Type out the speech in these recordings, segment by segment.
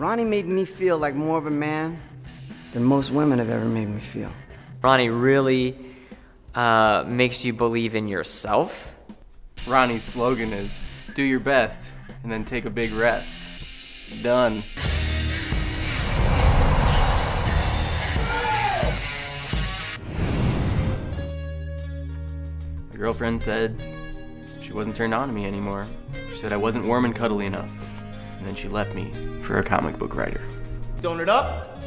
Ronnie made me feel like more of a man than most women have ever made me feel. Ronnie really makes you believe in yourself. Ronnie's slogan is, do your best and then take a big rest. Done. My girlfriend said she wasn't turned on to me anymore. She said I wasn't warm and cuddly enough. And then she left me for a comic book writer. Tone it up.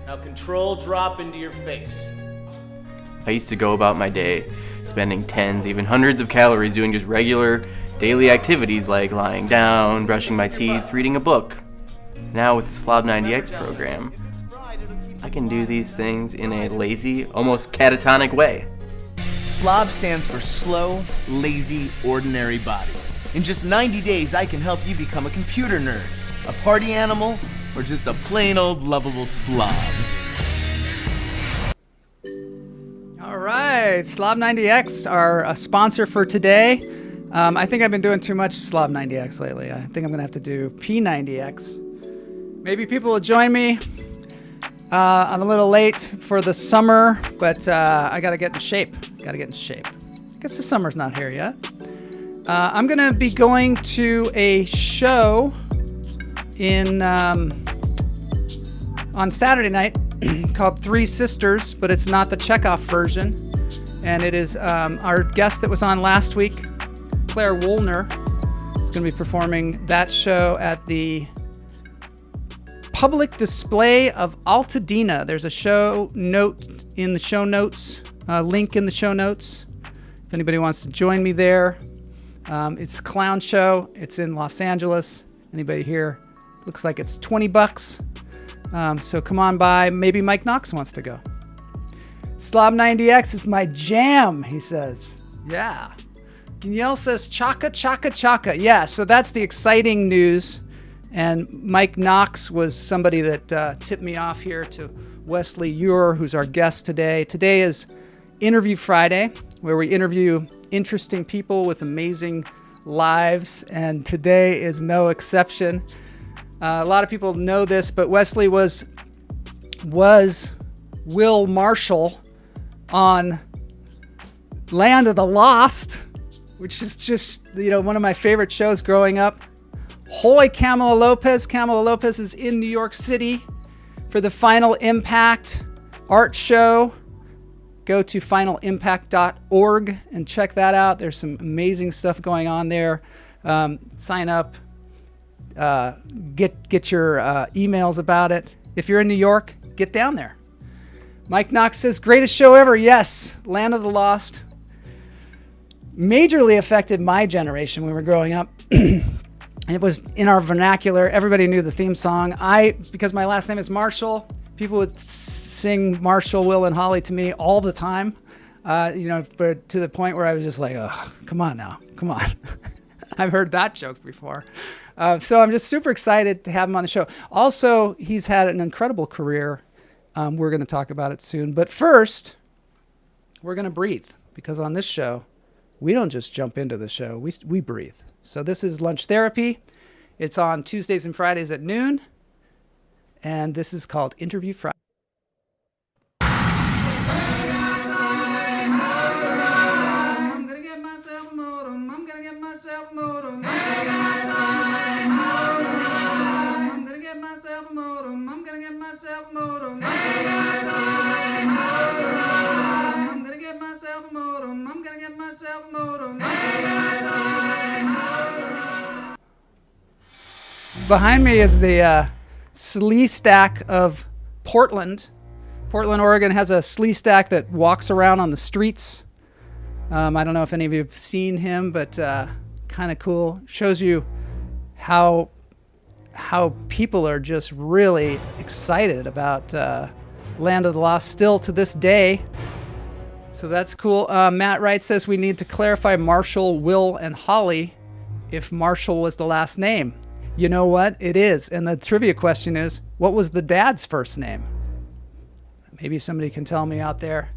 Now control drop into your face. I used to go about my day spending tens, even hundreds of calories doing just regular daily activities like lying down, brushing my teeth, reading a book. Now with the Slob 90X program, I can do these things in a lazy, almost catatonic way. SLOB stands for slow, lazy, ordinary body. In just 90 days, I can help you become a computer nerd, a party animal, or just a plain old lovable slob. All right, Slob 90X, our sponsor for today. I think I've been doing too much Slob 90X lately. I think I'm gonna have to do P90X. Maybe people will join me. I'm a little late for the summer, but I gotta get in shape. I guess the summer's not here yet. I'm gonna be going to a show on Saturday night called Three Sisters, but it's not the Chekhov version. And it is our guest that was on last week, Claire Woolner, is going to be performing that show at the Public Display of Altadena. There's a show note in the show notes, link in the show notes, if anybody wants to join me there. It's a clown show. It's in Los Angeles. Anybody here? Looks like it's $20. So come on by. Maybe Mike Knox wants to go. Slob 90X is my jam, he says. Yeah. Danielle says, chaka, chaka, chaka. Yeah, so that's the exciting news. And Mike Knox was somebody that tipped me off here to Wesley Eure, who's our guest today. Today is Interview Friday, where we interview interesting people with amazing lives, and today is no exception. A lot of people know this, but Wesley was Will Marshall on Land of the Lost, which is just, one of my favorite shows growing up. Hoy Camila Lopez. Camila Lopez is in New York City for the Final Impact art show. Go to finalimpact.org and check that out. There's some amazing stuff going on there. Sign up. Get your emails about it. If you're in New York, get down there. Mike Knox says, greatest show ever. Yes, Land of the Lost. Majorly affected my generation when we were growing up. It was in our vernacular. Everybody knew the theme song. Because my last name is Marshall, people would sing Marshall, Will, and Holly to me all the time. But to the point where I was just like, oh, come on now. Come on. I've heard that joke before. So I'm just super excited to have him on the show. Also, he's had an incredible career. We're going to talk about it soon. But first, we're going to breathe. Because on this show, we don't just jump into the show. We breathe. So this is Lunch Therapy. It's on Tuesdays and Fridays at noon. And this is called Interview Friday. I'm going to get myself a modem. I'm going to get myself a modem. I'm going to get myself a modem. I'm going to get myself a modem. I'm going to get myself a modem. I'm going to get myself a modem. Behind me is the slee stack of Portland. Portland, Oregon has a slee stack that walks around on the streets. I don't know if any of you have seen him, but kind of cool. Shows you how people are just really excited about Land of the Lost still to this day. So that's cool. Matt Wright says we need to clarify Marshall, Will, and Holly if Marshall was the last name. You know what? It is. And the trivia question is, what was the dad's first name? Maybe somebody can tell me out there.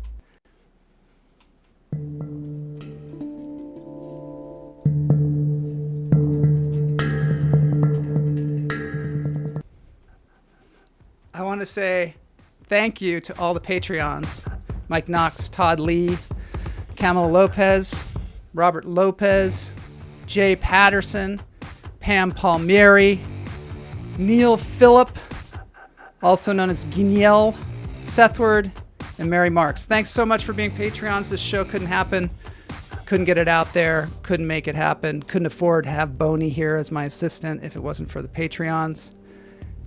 to say thank you to all the Patreons. Mike Knox, Todd Lee, Camila Lopez, Robert Lopez, Jay Patterson, Pam Palmieri, Neil Phillip, also known as Guignel, Sethward, and Mary Marks. Thanks so much for being Patreons. This show couldn't happen. Couldn't get it out there. Couldn't make it happen. Couldn't afford to have Boney here as my assistant if it wasn't for the Patreons.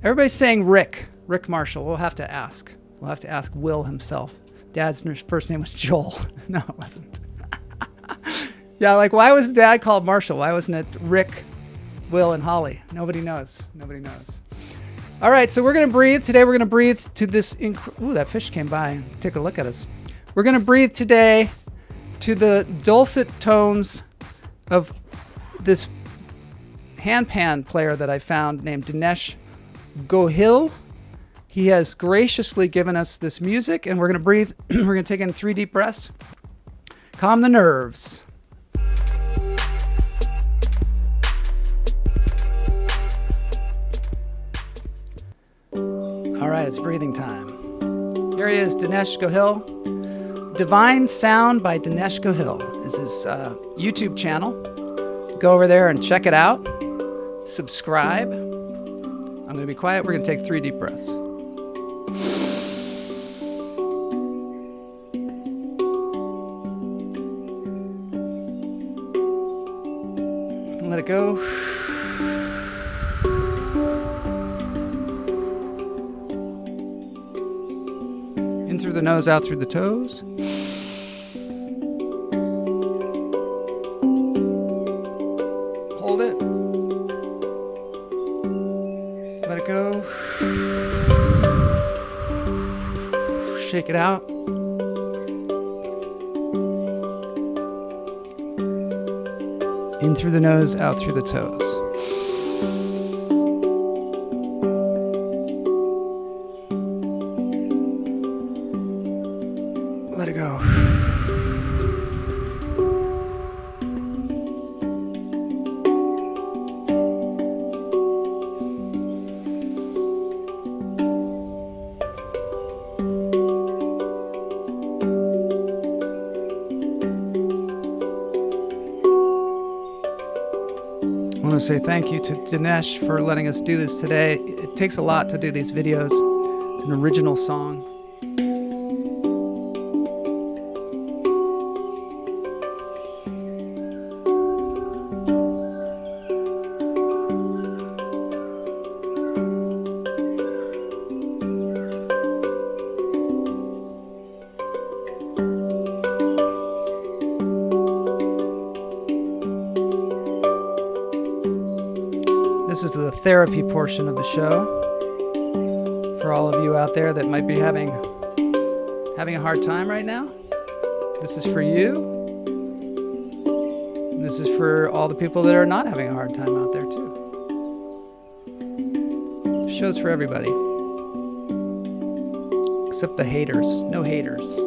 Everybody's saying Rick Marshall. We'll have to ask. We'll have to ask Will himself. Dad's first name was Joel. No, it wasn't. Yeah, like, why was Dad called Marshall? Why wasn't it Rick, Will, and Holly? Nobody knows. Nobody knows. All right, so we're going to breathe. Today we're going to breathe to this... Ooh, that fish came by. Take a look at us. We're going to breathe today to the dulcet tones of this handpan player that I found named Dinesh Gohil. He has graciously given us this music, and we're going to breathe. We're going to take in 3 deep breaths. Calm the nerves. All right, it's breathing time. Here he is, Dinesh Gohil. Divine Sound by Dinesh Gohil is his YouTube channel. Go over there and check it out. Subscribe. I'm going to be quiet. We're going to take 3 deep breaths. Let it go. In through the nose, out through the toes. Hold it. Let it go. Shake it out. In through the nose, out through the toes. Let it go. I want to say thank you to Dinesh for letting us do this today. It takes a lot to do these videos. It's an original song. This is the therapy portion of the show for all of you out there that might be having a hard time right now. This is for you. And this is for all the people that are not having a hard time out there too. The show's for everybody. Except the haters. No haters.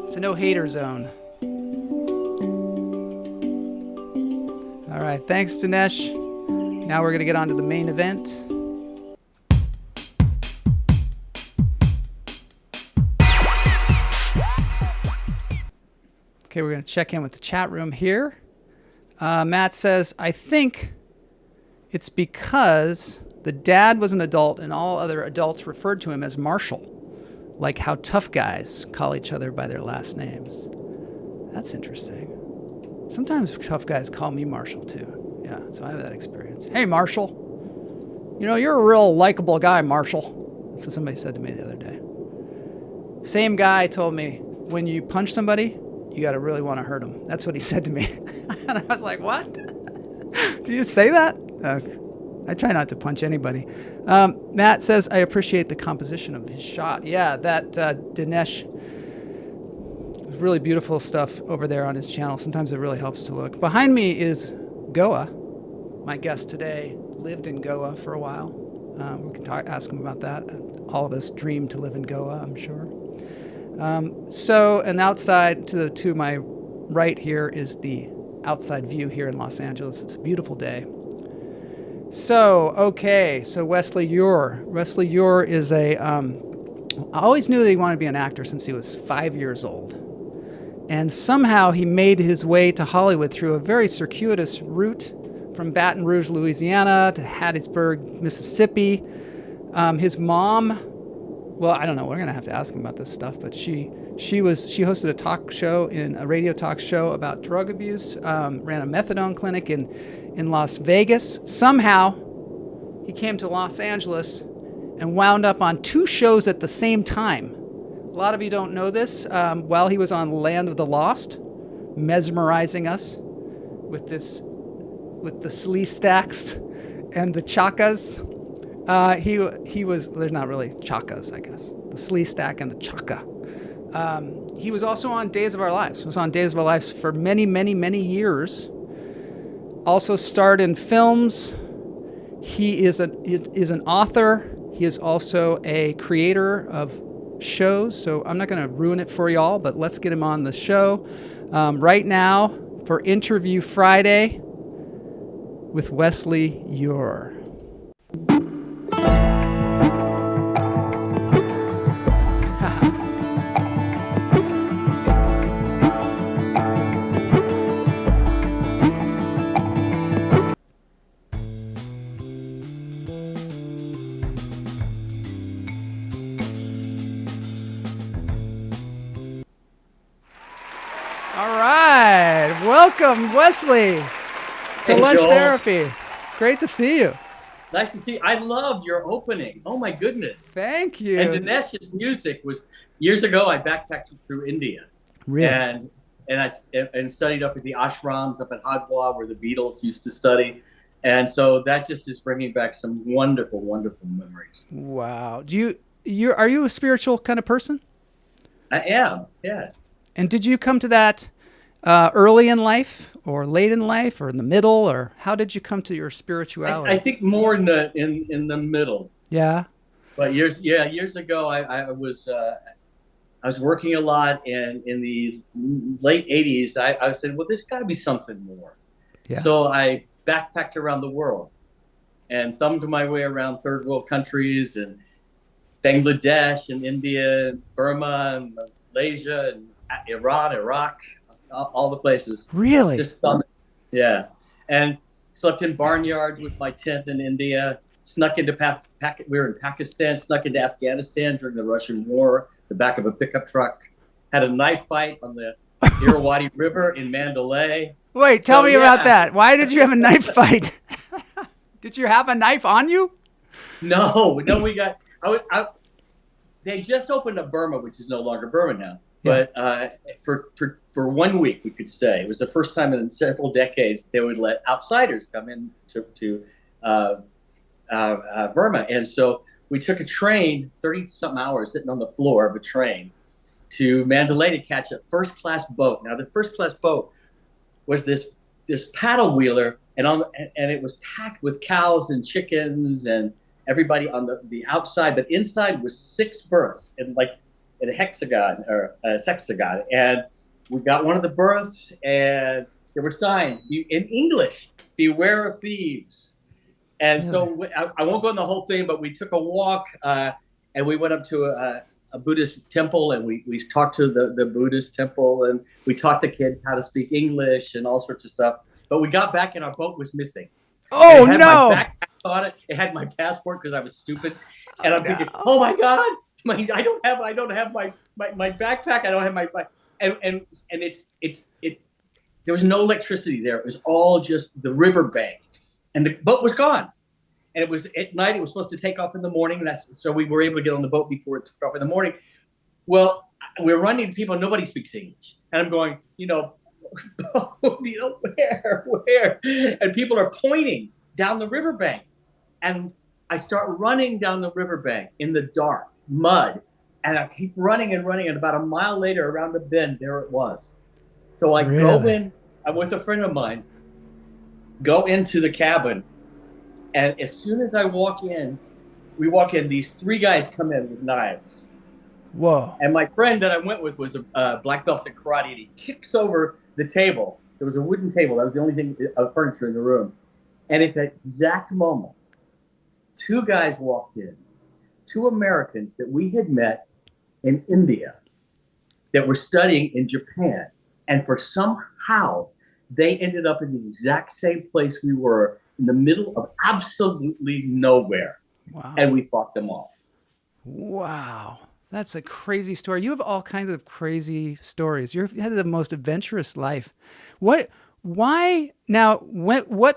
It's a no hater zone. All right, thanks Dinesh. Now we're going to get on to the main event. Okay, we're going to check in with the chat room here. Matt says, I think it's because the dad was an adult and all other adults referred to him as Marshall, like how tough guys call each other by their last names. That's interesting. Sometimes tough guys call me Marshall too. Yeah, so I have that experience. Hey, Marshall. You know, you're a real likable guy, Marshall. That's what somebody said to me the other day. Same guy told me, when you punch somebody, you got to really want to hurt them. That's what he said to me. And I was like, what? Did you say that? I try not to punch anybody. Matt says, I appreciate the composition of his shot. Yeah, that Dinesh, really beautiful stuff over there on his channel. Sometimes it really helps to look. Behind me is Goa. My guest today lived in Goa for a while. We can ask him about that. All of us dream to live in Goa, I'm sure. And outside to my right here is the outside view here in Los Angeles. It's a beautiful day. So Wesley Eure. Wesley Eure is a I always knew that he wanted to be an actor since he was 5 years old. And somehow he made his way to Hollywood through a very circuitous route from Baton Rouge, Louisiana to Hattiesburg, Mississippi. His mom, well, I don't know. We're going to have to ask him about this stuff, but she hosted a radio talk show about drug abuse, ran a methadone clinic in Las Vegas. Somehow he came to Los Angeles and wound up on 2 shows at the same time. A lot of you don't know this. While he was on Land of the Lost, mesmerizing us with the slee stacks and the chakas. He was, there's not really chakas, I guess. The slee stack and the chaka. He was also on Days of Our Lives. He was on Days of Our Lives for many, many, many years. Also starred in films. He is an author. He is also a creator of shows. So I'm not going to ruin it for y'all, but let's get him on the show right now for Interview Friday with Wesley Eure. All right, welcome Wesley to Hey, Lunch Joel. Therapy. Great to see you. Nice to see you. I loved your opening. Oh my goodness. Thank you. And Dinesh's music was years ago. I backpacked through India, Really? and I studied up at the ashrams up at Hagwa where the Beatles used to study, and so that just is bringing back some wonderful, wonderful memories. Wow. Are you a spiritual kind of person? I am, yeah. And did you come to that early in life, or late in life, or in the middle, or how did you come to your spirituality? I think more in the middle. Yeah. But years ago, I was working a lot, and in the late '80s, I said, well, there's got to be something more. Yeah. So I backpacked around the world and thumbed my way around third world countries and Bangladesh and India, and Burma, and Malaysia, and Iran, Iraq, all the places. Really? Just thumbed, yeah. And slept in barnyards with my tent in India. Snuck into we were in Pakistan. Snuck into Afghanistan during the Russian War. The back of a pickup truck. Had a knife fight on the Irrawaddy River in Mandalay. Wait, tell me yeah. about that. Why did you have a knife fight? Did you have a knife on you? No, we got. They just opened up Burma, which is no longer Burma now. Yeah. But for 1 week we could stay. It was the first time in several decades they would let outsiders come in to Burma, and so we took a train, 30-something hours, sitting on the floor of a train, to Mandalay to catch a first-class boat. Now the first-class boat was this paddle wheeler, and it was packed with cows and chickens and everybody on the outside, but inside was 6 berths in a hexagon or a sexagon. And we got one of the berths, and there were signs in English: "Beware of thieves." And so I won't go in the whole thing, but we took a walk, and we went up to a Buddhist temple, and we talked to the Buddhist temple, and we taught the kids how to speak English and all sorts of stuff. But we got back, and our boat was missing. Oh, it had no. my backpack on it. It had my passport because I was stupid, and I'm thinking, oh my God, I don't have my backpack. I don't have my and there was no electricity there. It was all just the riverbank, and the boat was gone. And it was at night. It was supposed to take off in the morning. So we were able to get on the boat before it took off in the morning. Well, we're running to people. Nobody speaks English, and I'm going, where? And people are pointing down the riverbank, and I start running down the riverbank in the dark, mud, and I keep running and running, and about a mile later, around the bend, there it was. So I go in. I'm with a friend of mine. Go into the cabin, and as soon as I walk in, these 3 guys come in with knives. Whoa. And my friend that I went with was a black belt in karate, and he kicks over the table. There was a wooden table. That was the only thing of furniture in the room. And at that exact moment, 2 guys walked in, two Americans that we had met in India that were studying in Japan. And for somehow they ended up in the exact same place we were, in the middle of absolutely nowhere. Wow. And we fought them off. Wow. That's a crazy story. You have all kinds of crazy stories. You had the most adventurous life. What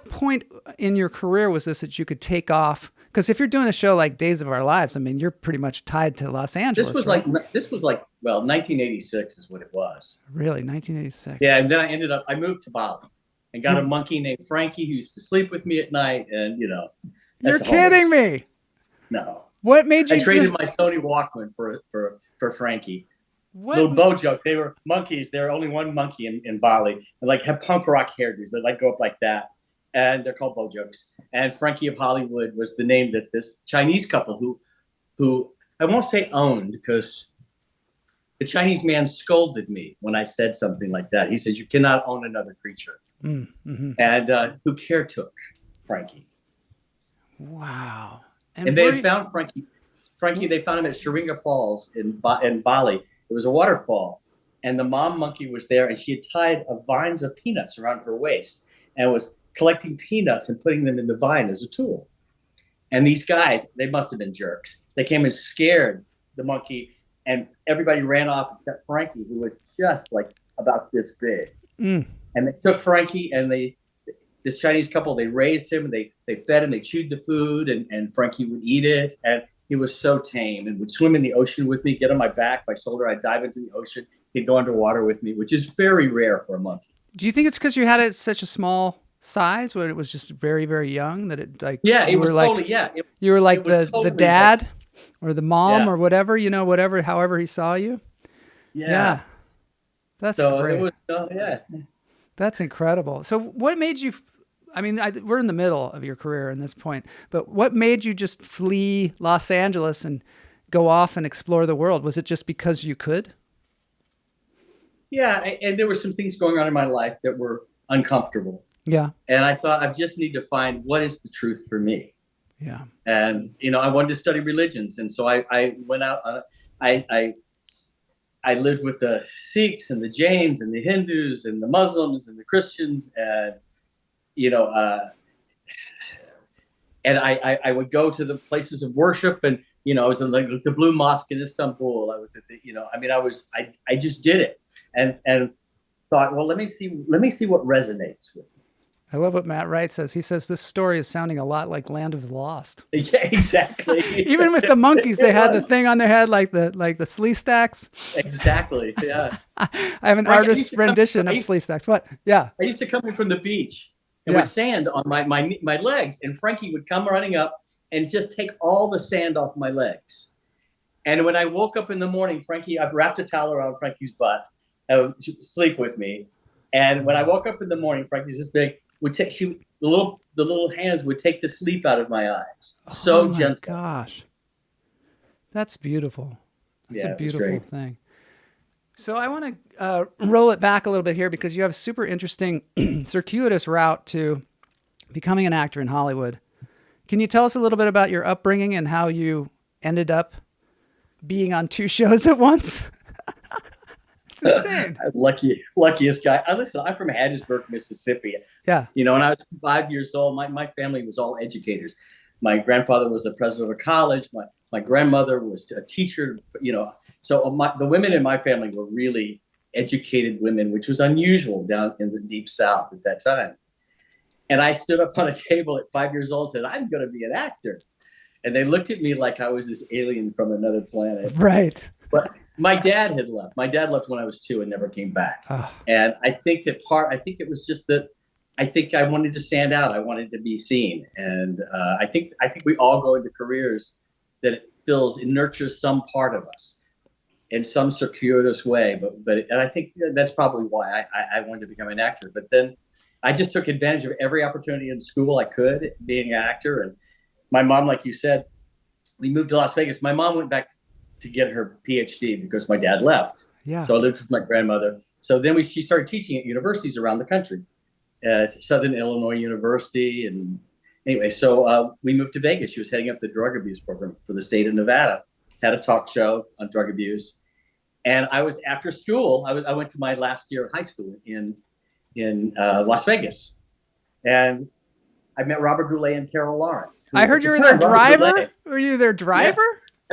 point in your career was this that you could take off? Because if you're doing a show like Days of Our Lives, I mean, you're pretty much tied to Los Angeles. This was like 1986 is what it was. Really, 1986. Yeah, and then I moved to Bali and got a monkey named Frankie who used to sleep with me at night, and You're kidding me. No. What made you? I traded my Sony Walkman for Frankie. What? Little Bo joke. They were monkeys. There were only one monkey in Bali, and like have punk rock hairdos. They like go up like that, and they're called Bo jokes. And Frankie of Hollywood was the name that this Chinese couple who I won't say owned, because the Chinese man scolded me when I said something like that. He said, "You cannot own another creature," and who caretook Frankie. Wow. And they had found Frankie. They found him at Sharinga Falls in Bali. It was a waterfall, and the mom monkey was there, and she had tied vines of peanuts around her waist and was collecting peanuts and putting them in the vine as a tool. And these guys, they must have been jerks. They came and scared the monkey, and everybody ran off except Frankie, who was just like about this big. And they took Frankie, and this Chinese couple, they raised him, and they fed him, they chewed the food, and Frankie would eat it. And he was so tame and would swim in the ocean with me, get on my back, my shoulder. I'd dive into the ocean. He'd go underwater with me, which is very rare for a monkey. Do you think it's because you had it such a small size when it was just very, very young that it like? Yeah, it was totally, you were like the dad or the mom or whatever, however he saw you. Yeah. That's great. It was, That's incredible. So what made you, I mean, we're in the middle of your career at this point, but what made you just flee Los Angeles and go off and explore the world? Was it just because you could? Yeah, and there were some things going on in my life that were uncomfortable. Yeah. And I thought, I just need to find what is the truth for me. Yeah. And, I wanted to study religions. And so I went out, I lived with the Sikhs and the Jains and the Hindus and the Muslims and the Christians. And, and I would go to the places of worship, and, I was in like the Blue Mosque in Istanbul. I was at the, I just did it and thought, well, let me see what resonates with me. I love what Matt Wright says. He says this story is sounding a lot like Land of the Lost. Yeah, exactly. Even with the monkeys, they had the thing on their head like the slee stacks. Exactly. Yeah. I have an artist's rendition of slee stacks. What? Yeah. I used to come in from the beach and with sand on my legs, and Frankie would come running up and just take all the sand off my legs. And when I woke up in the morning, I've wrapped a towel around Frankie's butt, she would sleep with me. And when I woke up in the morning, Frankie's this big, the little hands would take the sleep out of my eyes. So gentle. Gosh. That's beautiful. That's a beautiful thing. So I want to roll it back a little bit here, because you have a super interesting circuitous route to becoming an actor in Hollywood. Can you tell us a little bit about your upbringing and how you ended up being on 2 shows at once? It's insane. Luckiest guy. Listen, I'm from Hattiesburg, Mississippi. Yeah. When I was 5 years old, my family was all educators. My grandfather was the president of a college. My grandmother was a teacher, So the women in my family were really educated women, which was unusual down in the deep South at that time. And I stood up on a table at 5 years old and said, I'm going to be an actor. And they looked at me like I was this alien from another planet. Right. But my dad had left. My dad left when I was 2 and never came back. Oh. And I think it was just that I think I wanted to stand out. I wanted to be seen. And I think we all go into careers that it nurtures some part of us in some circuitous way. And I think that's probably why I wanted to become an actor. But then I just took advantage of every opportunity in school I could, being an actor. And my mom, like you said, we moved to Las Vegas. My mom went back to get her PhD because my dad left. Yeah. So I lived with my grandmother. So then she started teaching at universities around the country, Southern Illinois University, and Anyway, so we moved to Vegas. She was heading up the drug abuse program for the state of Nevada. Had a talk show on drug abuse, and I was after school. I went to my last year of high school in Las Vegas, and I met Robert Goulet and Carol Lawrence. I heard you were their driver. Were you their driver?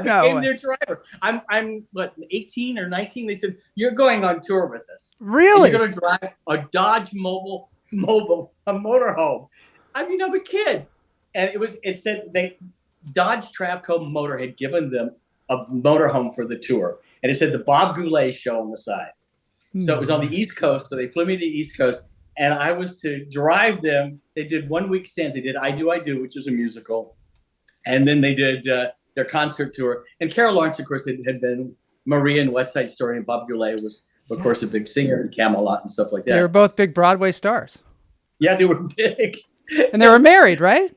Yeah, I became their driver. I'm what, 18 or 19? They said, you're going on tour with us. Really? And you're going to drive a Dodge mobile a motorhome. I mean, I'm a kid, and it said Dodge Travco Motor had given them a motorhome for the tour, and it said the Bob Goulet Show on the side. So it was on the East Coast. So they flew me to the East Coast, and I was to drive them. They did 1 week stands. They did I Do, which is a musical, and then they did their concert tour. And Carol Lawrence, of course, had been Maria in West Side Story, and Bob Goulet was, of course, a big singer in Camelot and stuff like that. They were both big Broadway stars. Yeah, they were big. And they were married, right?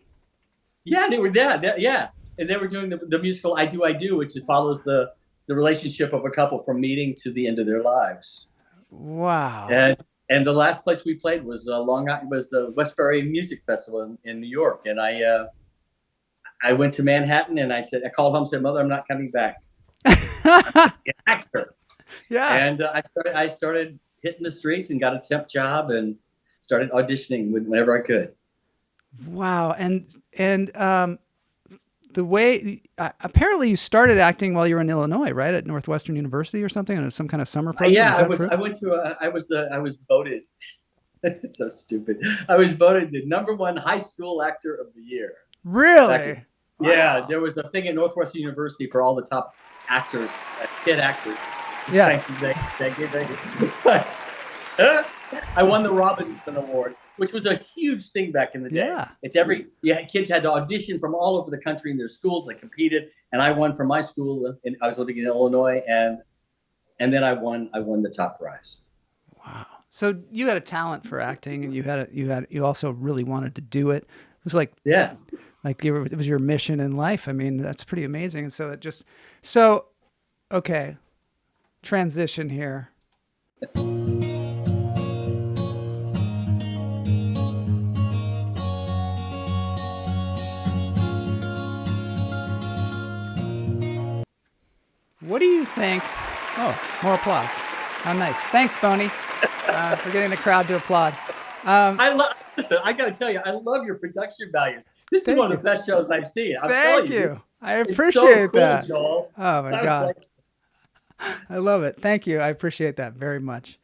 Yeah, they were. Yeah. And they were doing the musical I Do, which follows the relationship of a couple from meeting to the end of their lives. Wow. And the last place we played was the Westbury Music Festival in New York. And I went to Manhattan, and I called home and said, Mother, I'm not coming back. I'm an actor. Yeah. And I started hitting the streets and got a temp job and started auditioning whenever I could. Wow. And the way apparently you started acting while you were in Illinois, right, at Northwestern University or something, on some kind of summer program. Yeah, I was voted. This is so stupid. I was voted the #1 high school actor of the year. Really? Yeah, there was a thing at Northwestern University for all the top actors, kid actors. Yeah. Thank you. But I won the Robinson Award, which was a huge thing back in the day. Yeah. It's kids had to audition from all over the country in their schools. They competed, and I won from my school. And I was living in Illinois, and then I won the top prize. Wow. So you had a talent for acting, and you also really wanted to do it. It was like it was your mission in life. I mean, that's pretty amazing. And so okay, transition here. What do you think? Oh, more applause. How nice. Thanks, Boney, for getting the crowd to applaud. Listen, I got to tell you, I love your production values. This is one of the best shows I've seen. Thank you. I appreciate that. Joel. Oh, my God. I love it. Thank you. I appreciate that very much.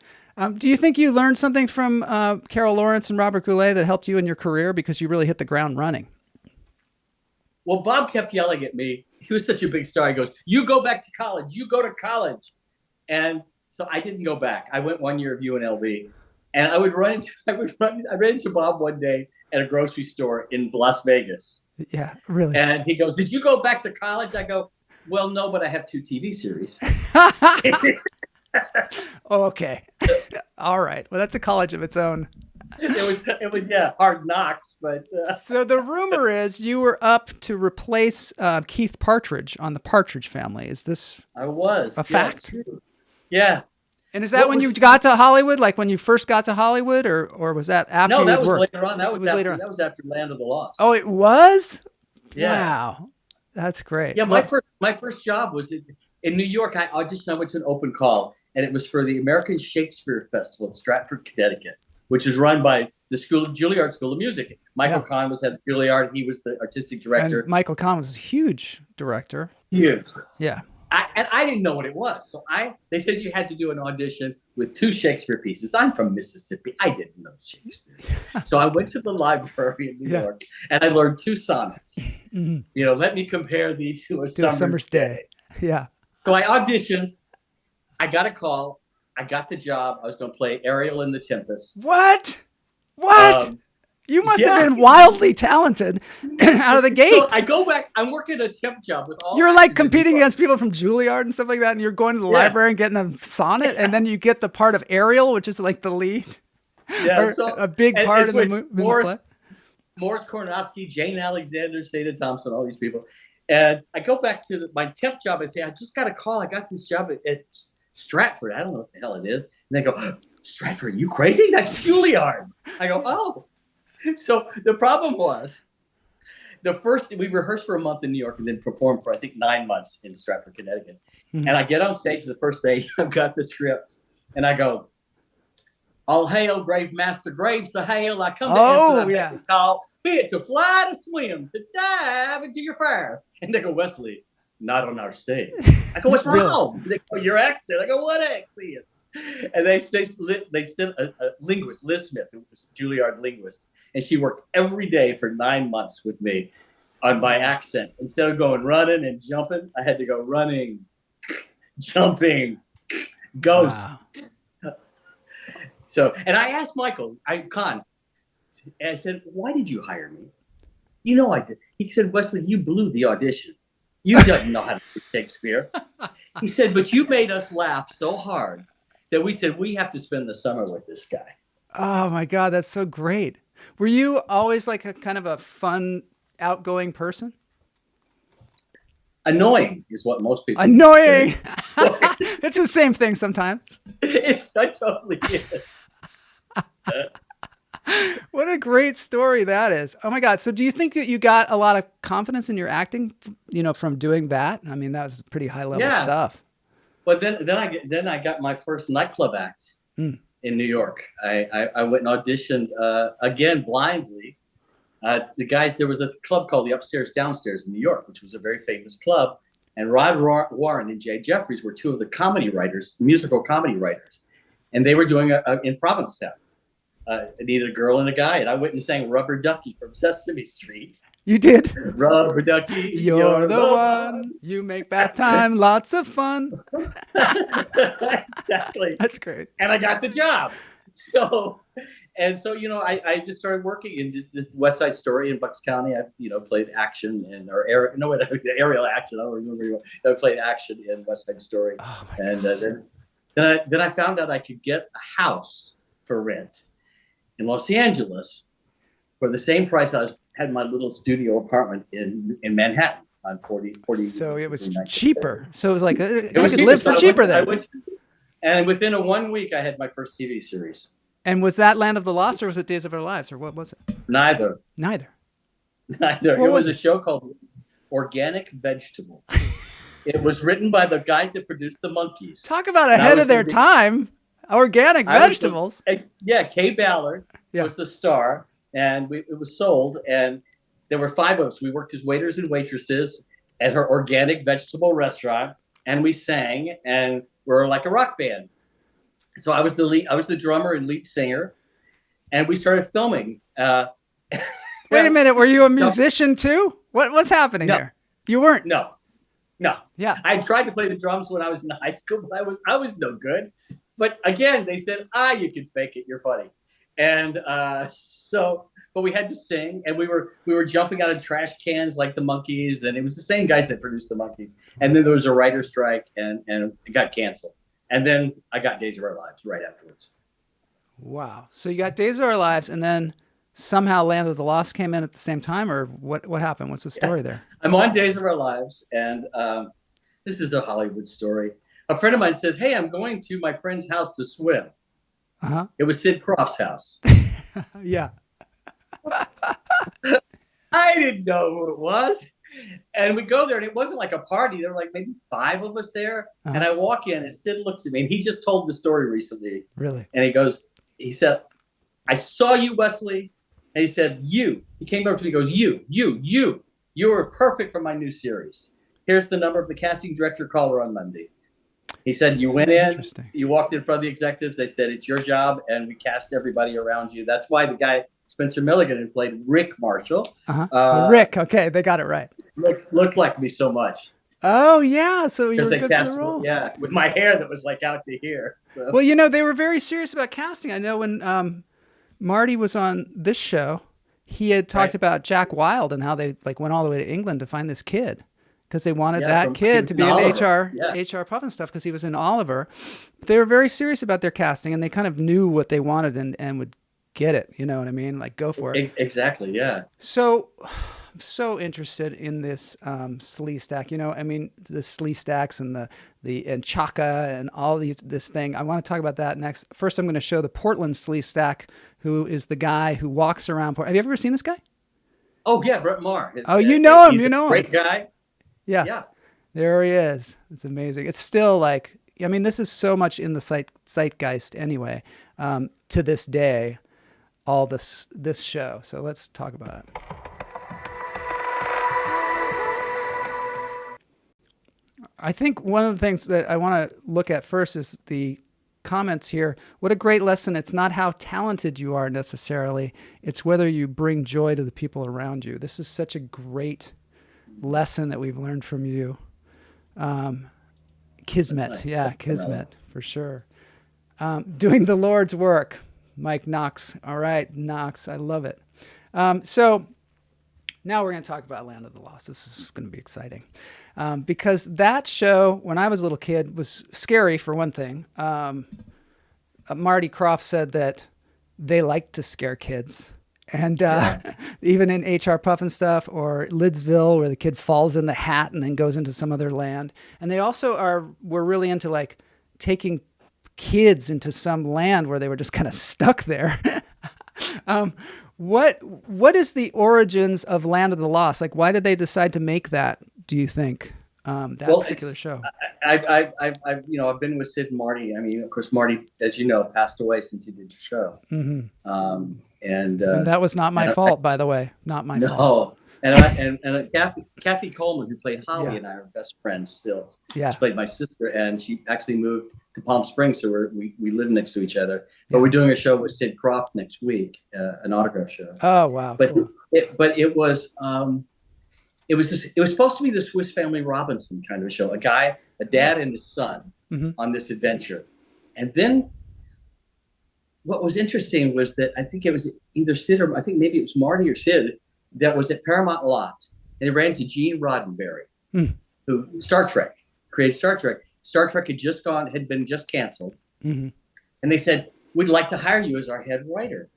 Do you think you learned something from Carol Lawrence and Robert Goulet that helped you in your career because you really hit the ground running? Well, Bob kept yelling at me. He was such a big star. He goes, you go back to college. You go to college. And so I didn't go back. I went 1 year of UNLV. And I ran into Bob one day at a grocery store in Las Vegas. Yeah, really. And he goes, did you go back to college? I go, well, no, but I have 2 TV series. Okay. All right. Well, that's a college of its own. It was Hard Knocks, but So the rumor is you were up to replace Keith Partridge on the Partridge Family. Is this a fact? Yeah. And is that when you got to Hollywood, like when you first got to Hollywood, or was that after? No, you that was worked? later on. That was after Land of the Lost. Oh, it was? Yeah. Wow. That's great. Yeah, my first job was in New York. I auditioned. I went to an open call, and it was for the American Shakespeare Festival in Stratford, Connecticut, which is run by the Juilliard School of Music. Michael Kahn was head of Juilliard. He was the artistic director. And Michael Kahn was a huge director. Huge. Yeah. I didn't know what it was. So they said you had to do an audition with 2 Shakespeare pieces. I'm from Mississippi. I didn't know Shakespeare. So I went to the library in New York, and I learned 2 sonnets. Mm-hmm. Let me compare thee to a summer's day. Yeah. So I auditioned. I got a call. I got the job. I was going to play Ariel in The Tempest. What? You must have been wildly talented out of the gate. So I go back. I'm working a temp job with all. You're like competing against people from Juilliard and stuff like that, and you're going to the library and getting a sonnet, and then you get the part of Ariel, which is like the lead. Yeah, so a big part in the play. Morris Kornowski, Jane Alexander, Seda Thompson, all these people. And I go back to my temp job. I say, I just got a call. I got this job at Stratford. I don't know what the hell it is. And they go, Stratford, you crazy? That's Juilliard. I go, oh. So the problem was we rehearsed for a month in New York and then performed for I think 9 months in Stratford, Connecticut. And I get on stage the first day. I've got the script, and I go, "All hail, grave master Graves, to hail! I come to answer that call. Be it to fly, to swim, to dive into your fire." And they go, "Wesley, not on our stage." I go, "What's wrong?" They go, "Your accent." I go, "What accent?" And they sent a linguist, Liz Smith, who was a Juilliard linguist, and she worked every day for 9 months with me on my accent. Instead of going running and jumping, I had to go running, jumping, ghost. Wow. So, and I asked Michael, I said, "Why did you hire me?" "You know I did." He said, "Wesley, you blew the audition. You don't know how to do Shakespeare." He said, "But you made us laugh so hard that we said, we have to spend the summer with this guy." Oh my God, that's so great. Were you always like a kind of a fun, outgoing person? Annoying is what most people Annoying. It's the same thing sometimes. It totally is. What a great story that is. Oh my God. So do you think that you got a lot of confidence in your acting, from doing that? I mean, that was pretty high level stuff. Well, then I got my first nightclub act in New York. I went and auditioned again blindly. There was a club called the Upstairs Downstairs in New York, which was a very famous club. And Rod Warren and Jay Jeffries were two of the comedy writers, musical comedy writers. And they were doing in Provincetown. It needed a girl and a guy. And I went and sang Rubber Ducky from Sesame Street. You did? Rubber Ducky. You're the one. You make bath time lots of fun. Exactly. That's great. And I got the job. So, I just started working in the West Side Story in Bucks County. I, played action aerial action. I don't remember. I played action in West Side Story. Oh my God. Then I found out I could get a house for rent in Los Angeles for the same price I had my little studio apartment in Manhattan on 40. So it was cheaper. So it was like I was could live for cheaper there. And within 1 week, I had my first TV series. And was that Land of the Lost or was it Days of Our Lives or what was it? Neither. It was a show called Organic Vegetables. It was written by the guys that produced The Monkees. Talk about ahead of their time. Organic vegetables. Kay Ballard was the star, and it was sold, and there were 5 of us. We worked as waiters and waitresses at her organic vegetable restaurant, and we sang, and we're like a rock band. So I was the drummer and lead singer, and we started filming. Wait a minute, were you a musician too? What's happening here? You weren't. No. Yeah. I tried to play the drums when I was in high school, but I was no good. But again, they said, you can fake it. You're funny. And but we had to sing, and we were jumping out of trash cans like the Monkees, and it was the same guys that produced the Monkees. And then there was a writer's strike, and it got canceled. And then I got Days of Our Lives right afterwards. Wow. So you got Days of Our Lives, and then somehow Land of the Lost came in at the same time, or what happened? What's the story there? I'm on Days of Our Lives, and this is a Hollywood story. A friend of mine says, "Hey, I'm going to my friend's house to swim." Uh-huh. It was Sid Krofft's house. Yeah. I didn't know who it was. And we go there, and it wasn't like a party. There were like maybe 5 of us there. Uh-huh. And I walk in, and Sid looks at me, and he just told the story recently. Really? And he said, "I saw you, Wesley." And he said, he came over to me, and goes, you are perfect for my new series. Here's the number of the casting director. Call her on Monday. He said, you went in, you walked in front of the executives. They said, it's your job. And we cast everybody around you. That's why the guy, Spencer Milligan, who played Rick Marshall. Uh-huh. Rick. Okay. They got it right. Looked like me so much. Oh yeah. So you were good for the role. Yeah. With my hair that was like out to here. So. Well, they were very serious about casting. I know when Marty was on this show, he had talked about Jack Wilde and how they went all the way to England to find this kid. Because they wanted that kid to be in HR Puff and stuff because he was in Oliver. They were very serious about their casting, and they kind of knew what they wanted and would get it. You know what I mean? Like, go for it. Exactly, yeah. So, I'm so interested in this slee stack. The slee stacks and and Chaka and all this thing. I want to talk about that next. First, I'm going to show the Portland slee stack, who is the guy who walks around. Have you ever seen this guy? Oh yeah, Brett Maher. Oh, you know him. He's You know a great him. guy. Yeah. Yeah. There he is. It's amazing. It's still like, I mean, this is so much in the zeitgeist anyway. To this day, all this show. So let's talk about it. I think one of the things that I want to look at first is the comments here. What a great lesson. It's not how talented you are necessarily. It's whether you bring joy to the people around you. This is such a great lesson that we've learned from you. Kismet. Nice. Yeah, Kismet for sure. Doing the Lord's work. Mike Knox. All right, Knox. I love it. So now we're going to talk about Land of the Lost. This is going to be exciting. Because that show, when I was a little kid, was scary for one thing. Marty Krofft said that they like to scare kids. And even in HR Puff and stuff, or Lidsville, where the kid falls in the hat and then goes into some other land. And they also were really into like taking kids into some land where they were just kind of stuck there. What is the origins of Land of the Lost? Like, why did they decide to make that? Do you think particular show? I've been with Sid and Marty. I mean, of course, Marty, as you know, passed away since he did the show. Mm-hmm. And that was not my fault, by the way. Not my fault. No. And Kathy Coleman, who played Holly, and I are best friends still. Yeah. She played my sister, and she actually moved to Palm Springs, so we live next to each other. But we're doing a show with Sid Krofft next week, an autograph show. Oh wow! But cool. it was supposed to be the Swiss Family Robinson kind of a show. A dad and his son on this adventure, and then. What was interesting was that I think it was either Sid or I think maybe it was Marty or Sid that was at Paramount Lot, and they ran into Gene Roddenberry, who created Star Trek. Star Trek had been just canceled, and they said, "We'd like to hire you as our head writer."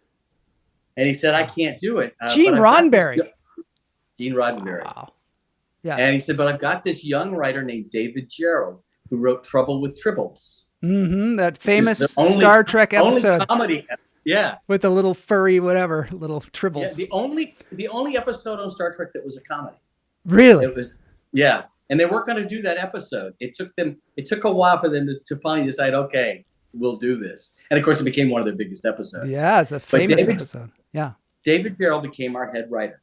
And he said, "I can't do it." Gene Roddenberry. Gene Roddenberry. Wow. Yeah. And he said, "But I've got this young writer named David Gerrold who wrote Trouble with Tribbles." That famous Star Trek episode. Only comedy. Yeah. With the little furry whatever, little tribbles. Yeah, the only episode on Star Trek that was a comedy. Really? It was, yeah. And they weren't going to do that episode. It took a while for them to finally decide, okay, we'll do this. And of course it became one of their biggest episodes. Yeah, it's a famous episode. Yeah. David Gerrold became our head writer.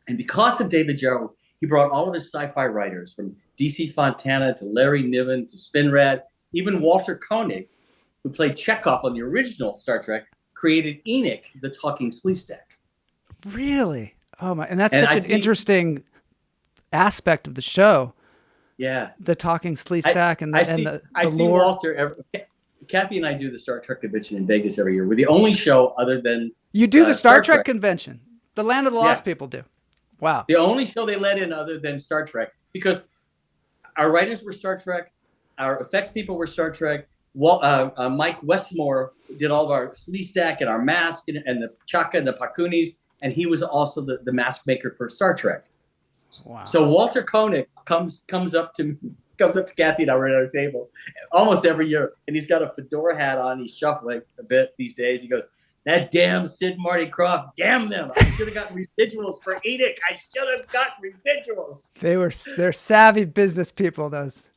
And because of David Gerrold, he brought all of his sci-fi writers from DC Fontana to Larry Niven to Spinrad. Even Walter Koenig, who played Chekhov on the original Star Trek, created Enoch, the talking sleestack. Really? Oh my! And that's such an interesting aspect of the show. Yeah. The talking sleestack and the I see lore. Walter. Kathy and I do the Star Trek convention in Vegas every year. We're the only show other than you do the Star Trek convention. The Land of the Lost people do. Wow. The only show they let in other than Star Trek, because our writers were Star Trek. Our effects people were Star Trek. Mike Westmore did all of our sleestack and our mask and the chaka and the pakunis, and he was also the mask maker for Star Trek. Wow. So Walter Koenig comes up to Kathy and I right at our table almost every year, and he's got a fedora hat on. He's shuffling a bit these days. He goes, "That damn Sid Marty Krofft, damn them! I should have gotten residuals for Enoch. I should have gotten residuals." They're savvy business people. Those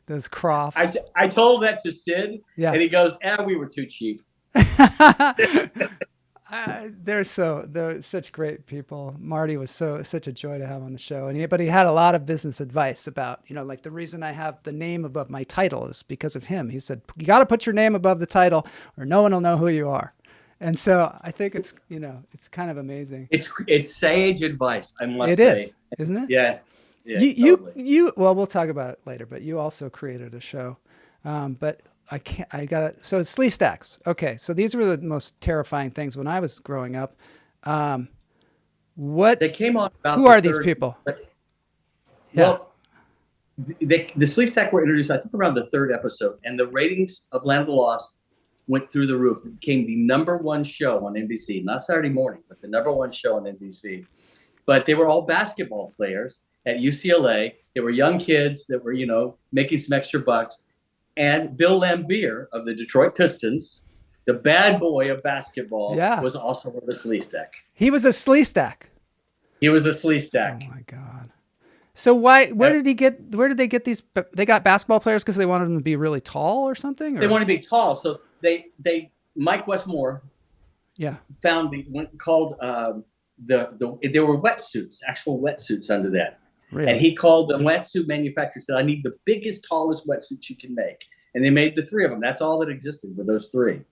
Kroffts. I told that to Sid, and he goes, we were too cheap. They're such great people. Marty was such a joy to have on the show, but he had a lot of business advice about, like the reason I have the name above my title is because of him. He said, you got to put your name above the title or no one will know who you are. And so I think it's, it's kind of amazing. It's sage advice, I must say. It is, isn't it? Yeah. Yeah, totally. Well, we'll talk about it later, but you also created a show. But so it's sleestacks. Okay. So these were the most terrifying things when I was growing up. They came on about who are these people? Well, the sleestack were introduced, I think, around the third episode, and the ratings of Land of the Lost went through the roof. It became the #1 show on NBC, not Saturday morning, but the #1 show on NBC. But they were all basketball players at UCLA. They were young kids that were, making some extra bucks. And Bill Laimbeer of the Detroit Pistons, the bad boy of basketball, was also on the sleestack. He was a sleestack. He was a Oh sleestack. my God. So where did they get these? They got basketball players because they wanted them to be really tall or something? Or? They want to be tall, so Mike Westmore Yeah. found there were wetsuits, actual wetsuits under that. Really? And he called the wetsuit manufacturer, said, I need the biggest, tallest wetsuits you can make. And they made the three of them. That's all that existed were those three.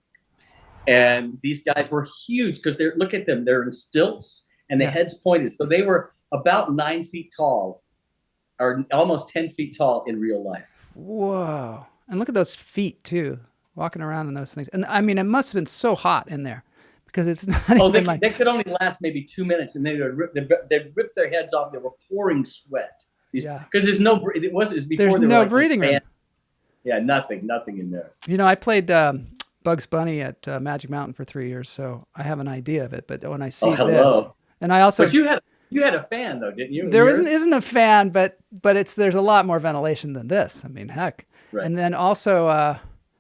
And these guys were huge because look at them. They're in stilts and the heads pointed. So they were about 9 feet tall or almost 10 feet tall in real life. Whoa. And look at those feet too, walking around in those things. And I mean, it must have been so hot in there because it's not They could only last maybe 2 minutes and they'd rip their heads off. They were pouring sweat. Because there's no, it was before there's there no were breathing room. Yeah, nothing in there. You know, I played Bugs Bunny at Magic Mountain for 3 years, so I have an idea of it. But when I see this, and I also, but you had a fan though, didn't you? There isn't a fan, but there's a lot more ventilation than this. I mean, heck. Right. And then also,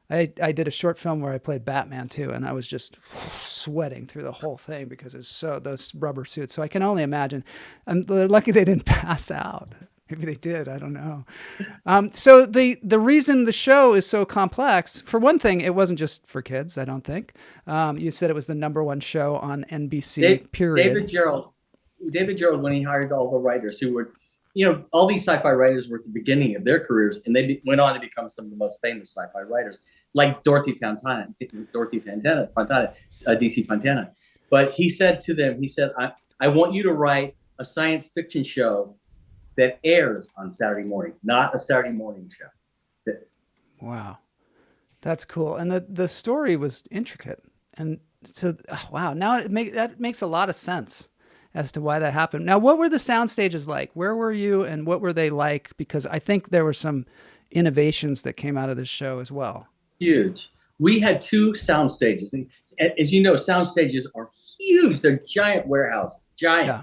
I did a short film where I played Batman too, and I was just sweating through the whole thing because it's those rubber suits. So I can only imagine. I'm lucky they didn't pass out. Maybe they did. I don't know. So the reason the show is so complex, for one thing, it wasn't just for kids. I don't think. You said it was the #1 show on NBC. Period. David Gerald, when he hired all the writers who were, all these sci-fi writers were at the beginning of their careers, and they went on to become some of the most famous sci-fi writers, like DC Fontana. But he said to them, I want you to write a science fiction show that airs on Saturday morning, not a Saturday morning show. Wow. That's cool. And the story was intricate. And so, wow, now that makes a lot of sense as to why that happened. Now, what were the sound stages like? Where were you and what were they like? Because I think there were some innovations that came out of this show as well. Huge. We had 2 sound stages. As you know, sound stages are huge. They're giant warehouses, giant. Yeah.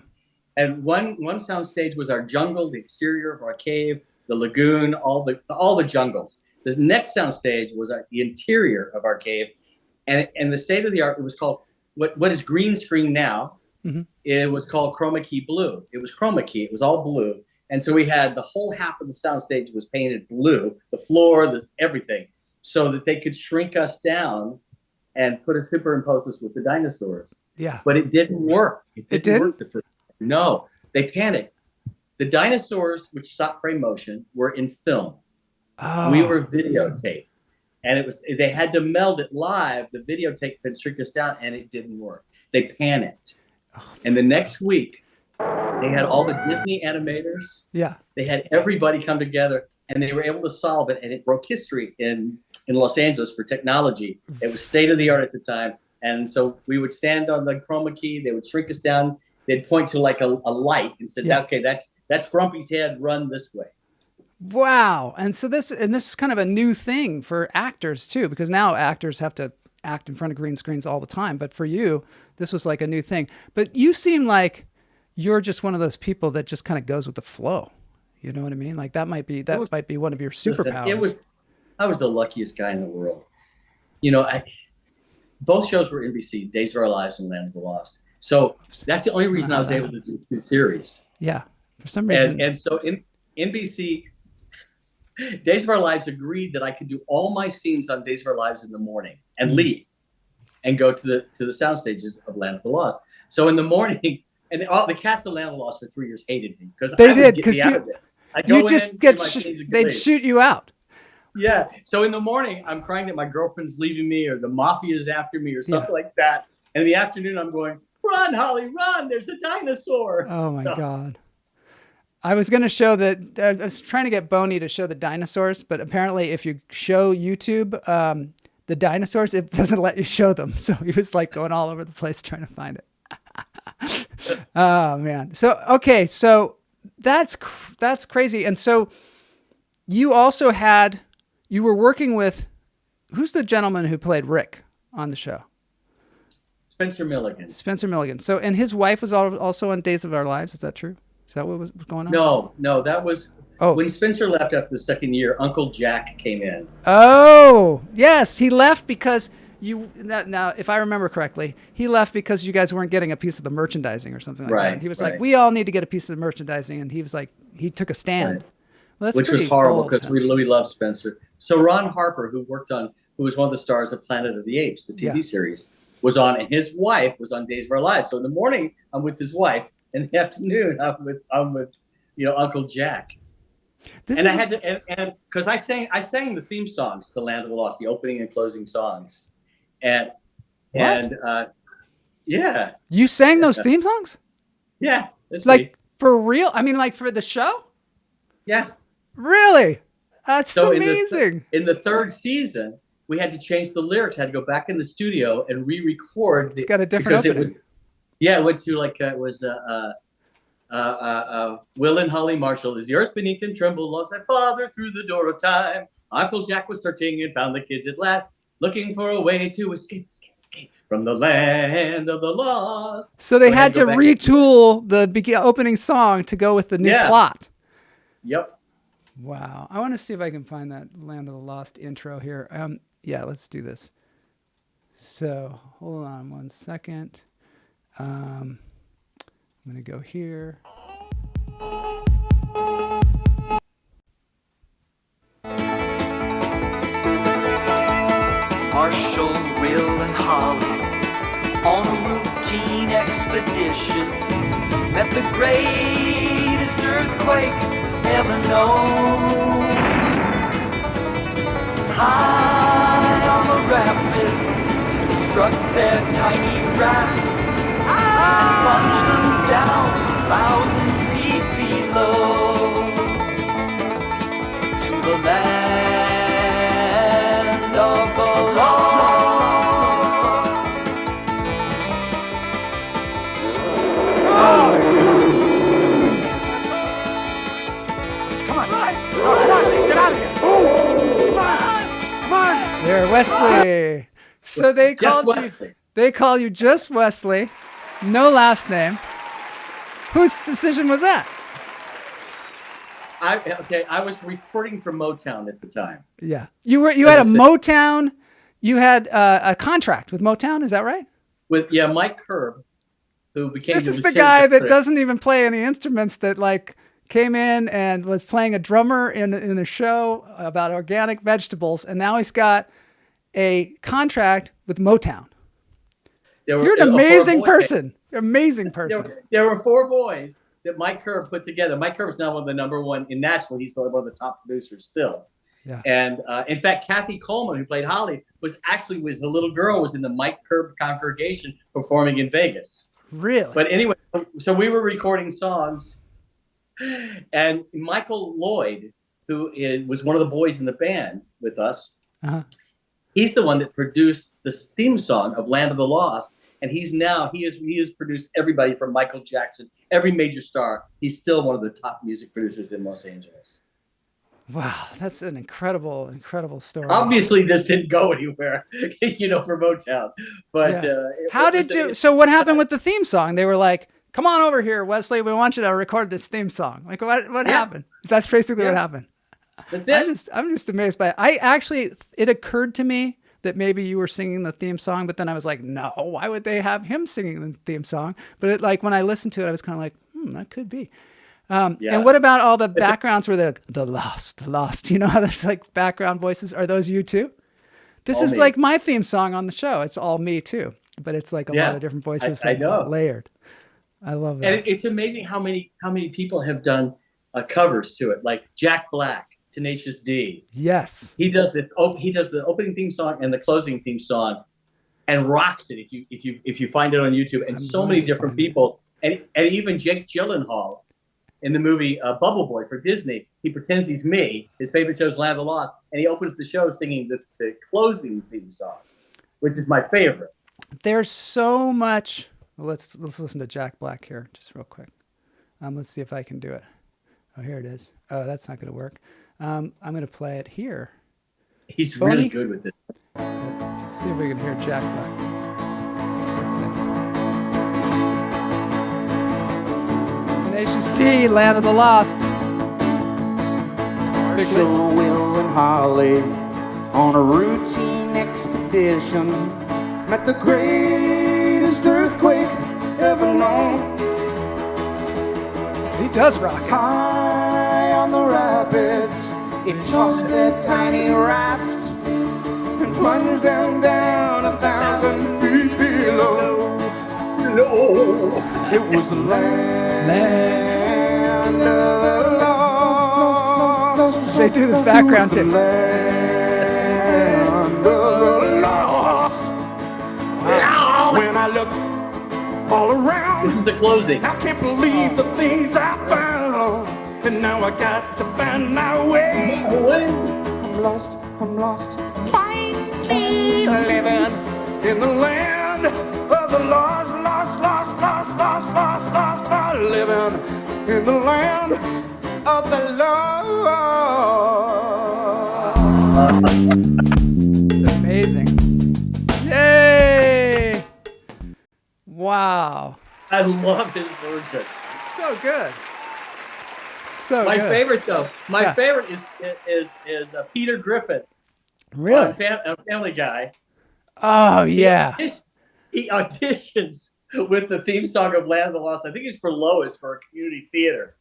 And one sound stage was our jungle, the exterior of our cave, the lagoon, all the jungles. The next sound stage was the interior of our cave, and the state of the art. It was called what is green screen now. Mm-hmm. It was called chroma key blue. It was chroma key. It was all blue, and so we had the whole half of the sound stage was painted blue, the floor, everything, so that they could shrink us down and superimpose us with the dinosaurs. Yeah, but it didn't work. It didn't work the first. No, they panicked. The dinosaurs, which stop frame motion, were in film. Oh. We were videotaped. And they had to meld it live. The videotape could shrink us down, and it didn't work. They panicked. Oh. And the next week, they had all the Disney animators. Yeah. They had everybody come together, and they were able to solve it. And it broke history in Los Angeles for technology. It was state of the art at the time. And so we would stand on the chroma key. They would shrink us down. They'd point to like a light and said, okay, that's Grumpy's head, run this way. Wow. And so this is kind of a new thing for actors too, because now actors have to act in front of green screens all the time. But for you, this was like a new thing. But you seem like you're just one of those people that just kind of goes with the flow. You know what I mean? Like that might be one of your superpowers. Listen, I was the luckiest guy in the world. Both shows were NBC, Days of Our Lives and Land of the Lost. So that's the only reason I was able to do 2 series. Yeah, for some reason. And so in NBC, Days of Our Lives agreed that I could do all my scenes on Days of Our Lives in the morning and leave and go to the sound stages of Land of the Lost. So in the morning, and the cast of Land of the Lost for 3 years hated me because they'd shoot you out. Yeah. So in the morning, I'm crying that my girlfriend's leaving me or the mafia is after me or something like that. And in the afternoon, I'm going, run, Holly, run. There's a dinosaur. Oh, my God. I was going to show I was trying to get Boney to show the dinosaurs, but apparently if you show YouTube the dinosaurs, it doesn't let you show them. So he was like going all over the place trying to find it. Oh, man. So, okay. So that's crazy. And so you also you were working with, who's the gentleman who played Rick on the show? Spencer Milligan. So, and his wife was also on Days of Our Lives. Is that true? Is that what was going on? No, that was when Spencer left after the second year. Uncle Jack came in. Oh, yes, he left because Now, if I remember correctly, he left because you guys weren't getting a piece of the merchandising or something like that. He was like, we all need to get a piece of the merchandising. And he was like, he took a stand. Right. Well, that's which was pretty horrible bold, because we loved Spencer. So Ron Harper, who was one of the stars of Planet of the Apes, the TV series, was on, and his wife was on Days of Our Lives. So in the morning, I'm with his wife. In the afternoon, I'm with Uncle Jack. I had to, and because I sang the theme songs to Land of the Lost, the opening and closing songs, yeah. You sang those theme songs? Yeah, that's like me. For real? I mean, like for the show? Yeah. Really? That's so amazing. In the third season, we had to change the lyrics. Had to go back in the studio and re-record. It's got a different opening. It went to it was Will and Holly Marshall, as the earth beneath him trembled, lost their father through the door of time. Uncle Jack was searching and found the kids at last, looking for a way to escape from the land of the lost. So they had to retool the opening song to go with the new plot. Yep. Wow. I want to see if I can find that Land of the Lost intro here. Yeah, let's do this. So hold on 1 second. I'm going to go here. Marshall, Will, and Holly on a routine expedition met the greatest earthquake ever known. High on the rapids, it struck their tiny raft, plunged them down 1,000 feet below to the land of the lost. There, Wesley. So they call you just Wesley, no last name. Whose decision was that? I was recording for Motown at the time. Yeah, you had a Motown. You had a contract with Motown. Is that right? With Mike Curb, who became. This is the guy that doesn't even play any instruments. That came in and was playing a drummer in the show about organic vegetables, and now he's got a contract with Motown. You're an amazing person. You're an amazing person. There were 4 boys that Mike Curb put together. Mike Curb is now one of the #1 in Nashville. He's one of the top producers still. Yeah. And in fact, Kathy Coleman, who played Holly, was the little girl was in the Mike Curb congregation performing in Vegas. Really? But anyway, so we were recording songs, and Michael Lloyd, who was one of the boys in the band with us, he's the one that produced the theme song of Land of the Lost. And he has produced everybody from Michael Jackson, every major star. He's still one of the top music producers in Los Angeles. Wow, that's an incredible, incredible story. Obviously, this didn't go anywhere, for Motown. But So what happened with the theme song? They were like, "Come on over here, Wesley. We want you to record this theme song." Like, what happened? That's basically what happened. That's it. I'm just amazed by it. It occurred to me that maybe you were singing the theme song, but then I was like, no, why would they have him singing the theme song? But when I listened to it, I was kind of like, that could be. And what about all the backgrounds where they're the lost, you know how there's like background voices? Are those you too? This is like my theme song on the show. It's all me too, but it's like a lot of different voices layered. I love that. And it's amazing how many people have done covers to it, like Jack Black, Tenacious D. Yes. He does the opening theme song and the closing theme song and rocks it if you find it on YouTube. And so many different people. And even Jake Gyllenhaal in the movie Bubble Boy for Disney, he pretends he's me. His favorite show is Land of the Lost, and he opens the show singing the closing theme song, which is my favorite. There's so much. Let's listen to Jack Black here just real quick. Let's see if I can do it. Oh, here it is. Oh, that's not going to work. I'm going to play it here. He's really good with it. Let's see if we can hear Jack Black. Let's see. Tenacious D, Land of the Lost. Marshall, Will, and Holly on a routine expedition. Met the greatest earthquake ever known. He does rock it. High on the rapids, it tossed their tiny raft and plunged them down 1,000 feet below. It was the land of the lost. They do the background too. Land of the lost. When I look all around, The closing. I can't believe the things I found. And now I got to find my way. I'm lost, I'm lost. Find me living in the land of the lost, lost, lost, lost, lost, lost, lost, lost. Living in the land of the lost. It's amazing. Yay! Wow. I love his version. So good. So My good. favorite, though, Yeah. favorite is Peter Griffin. Really? On Family Guy. Oh, yeah. He auditions with the theme song of Land of the Lost. I think he's for Lois for a community theater.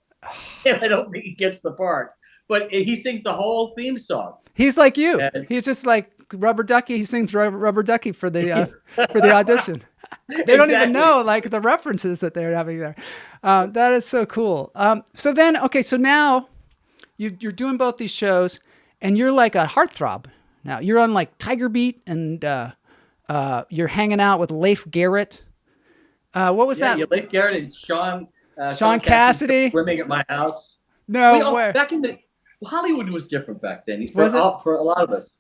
And I don't think he gets the part. But he sings the whole theme song. He's like you. And- He's just like Rubber Ducky. He sings Rubber Ducky for the audition. They don't even Exactly. know like the references that they're having there. That is so cool. So then, okay, so now you're doing both these shows, and you're like a heartthrob now. You're on like Tiger Beat, and you're hanging out with Leif Garrett. What was that? Yeah, Leif Garrett and Sean Cassidy. swimming at my house. No way. Back in the Hollywood was different back then. Was it? For a lot of us.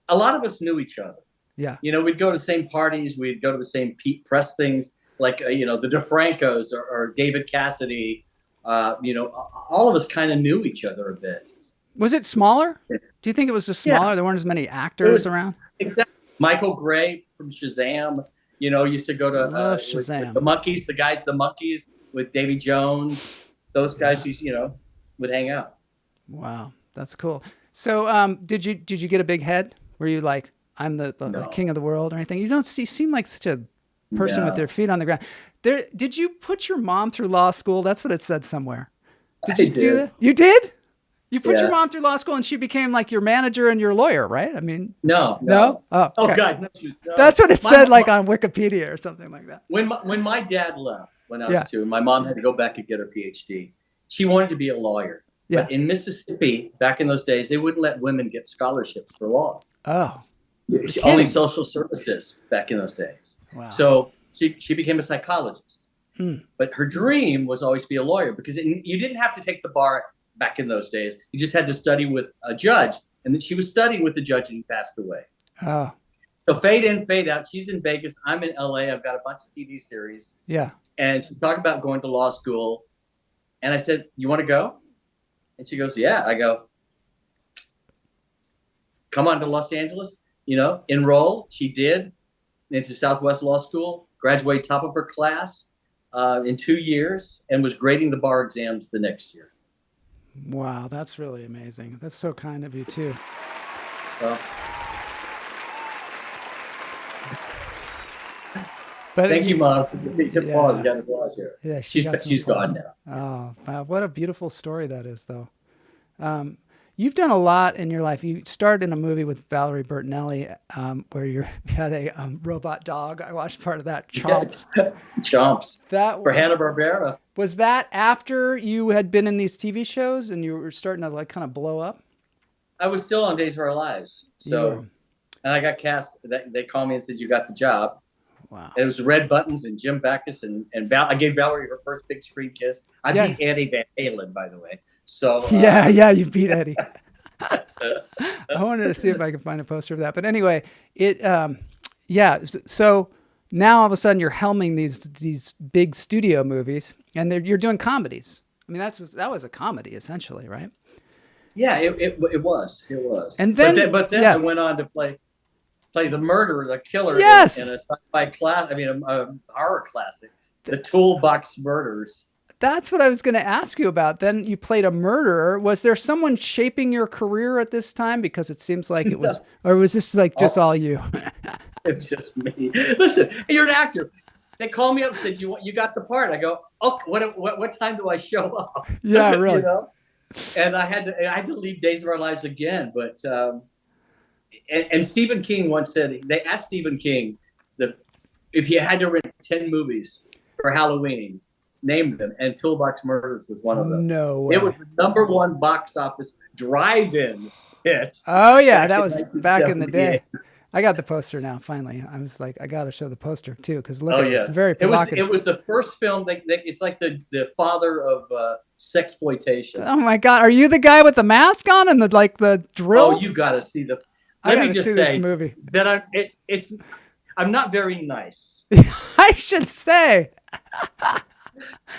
A lot of us knew each other. Yeah. You know, we'd go to the same parties. We'd go to the same press things, like, the DeFrancos or David Cassidy. All of us kind of knew each other a bit. Was it smaller? Do you think it was just smaller? Yeah. There weren't as many actors around? Exactly. Michael Gray from Shazam, used to go to Love with Shazam. the Monkees, the Monkees with Davy Jones. Those guys would hang out. Wow, that's cool. So, did you get a big head? Were you like, I'm the No. king of the world or anything? You don't seem like such a person with No. their feet on the ground. Did you put your mom through law school? That's what it said somewhere. Did I you do did. that? You did? You put your Yeah. mom through law school and she became like your manager and your lawyer, right? I mean, No. no? Oh, Oh okay. God, no, no. That's what it My- said like on Wikipedia or something like that. When my dad left when I was Yeah. 2, my mom had to go back and get her PhD. She wanted to be a lawyer. Yeah. But in Mississippi, back in those days, they wouldn't let women get scholarships for law. Oh, Only social services back in those days. wow. So she became a psychologist. Hmm. But her dream was always to be a lawyer because you didn't have to take the bar back in those days. You just had to study with a judge. And then she was studying with the judge and he passed away. Oh, So fade in, fade out. She's in Vegas. I'm in LA. I've got a bunch of TV series. yeah. And she talked about going to law school. And I said, you want to go? And she goes, yeah. I go, come on to Los Angeles, enroll. She did into Southwest Law School, graduated top of her class in 2 years, and was grading the bar exams the next year. Wow, that's really amazing. That's so kind of you too. So But thank you, Mom. Good Yeah. applause. You got applause here. Yeah, She's gone now. Oh, wow, what a beautiful story that is, though. You've done a lot in your life. You starred in a movie with Valerie Bertinelli where you had a robot dog. I watched part of that, Chomps. Chomps. That For Hanna-Barbera. was that after you had been in these TV shows and you were starting to like kind of blow up? I was still on Days of Our Lives. So, and I got cast. They called me and said, you got the job. Wow. And it was Red Buttons and Jim Backus and I gave Valerie her first big screen kiss. I beat Eddie Van Halen, by the way. So Yeah, you beat Eddie. I wanted to see if I could find a poster of that. But anyway, so now all of a sudden you're helming these big studio movies and you're doing comedies. I mean, that was a comedy essentially, right? Yeah, it was. And then, but then I went on to play the murderer, the killer in a sci-fi class. I mean, a horror classic, The Toolbox Murders. That's what I was going to ask you about. Then you played a murderer. Was there someone shaping your career at this time? Because it seems like it was, or was this like just all you? It's just me. Listen, you're an actor. They call me up and said, you got the part. I go, oh, what time do I show up? Yeah, really. You know? And I had to leave Days of Our Lives again. But and Stephen King once said, they asked Stephen King if he had to rent 10 movies for Halloween, name them, and Toolbox Murders was one of them. No way. It was the #1 box office drive-in hit. Oh yeah, that was back in the day. I got the poster now. Finally, I was like, I got to show the poster too, because look, it's very provocative. It was the first film that it's like the father of sexploitation. Oh my God, are you the guy with the mask on and the drill? Oh, you got to see the. I Let me gotta just see say this movie. that I'm not very nice. I should say.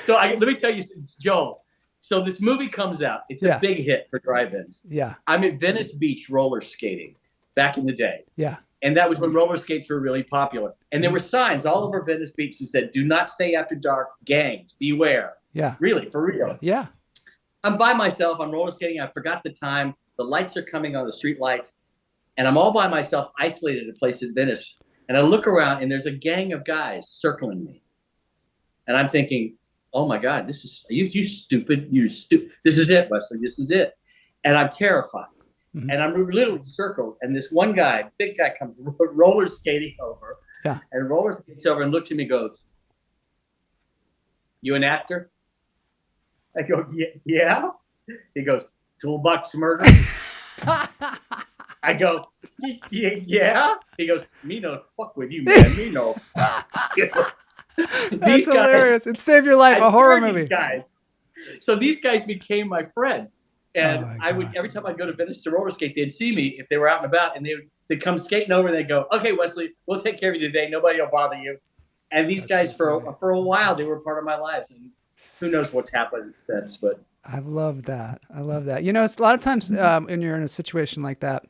So let me tell you, Joel. So this movie comes out. It's a big hit for drive-ins. Yeah. I'm at Venice Beach roller skating back in the day. Yeah. And that was when roller skates were really popular. And there were signs all over Venice Beach that said, "Do not stay after dark. Gangs, beware." Yeah. Really, for real. Yeah. I'm by myself. I'm roller skating. I forgot the time. The lights are coming on, the street lights. And I'm all by myself, isolated at a place in Venice. And I look around, and there's a gang of guys circling me. And I'm thinking, oh my God, this is you stupid. This is it, Wesley. This is it. And I'm terrified. Mm-hmm. And I'm literally circled. And this one guy, big guy, comes roller skating over. Yeah. And roller skates over and looks at me and goes, "You an actor?" I go, yeah. He goes, "Toolbox Murder?" I go, yeah. He goes, "Me no fuck with you, man. Me no." That's hilarious. It saved your life, a horror movie. So these guys became my friend. And I would, every time I'd go to Venice to roller skate, they'd see me if they were out and about, and they'd come skating over and they'd go, "Okay, Wesley, we'll take care of you today. Nobody will bother you." And these guys, for a while, they were part of my lives. And who knows what's happened since, but. I love that. I love that. You know, it's a lot of times when you're in a situation like that,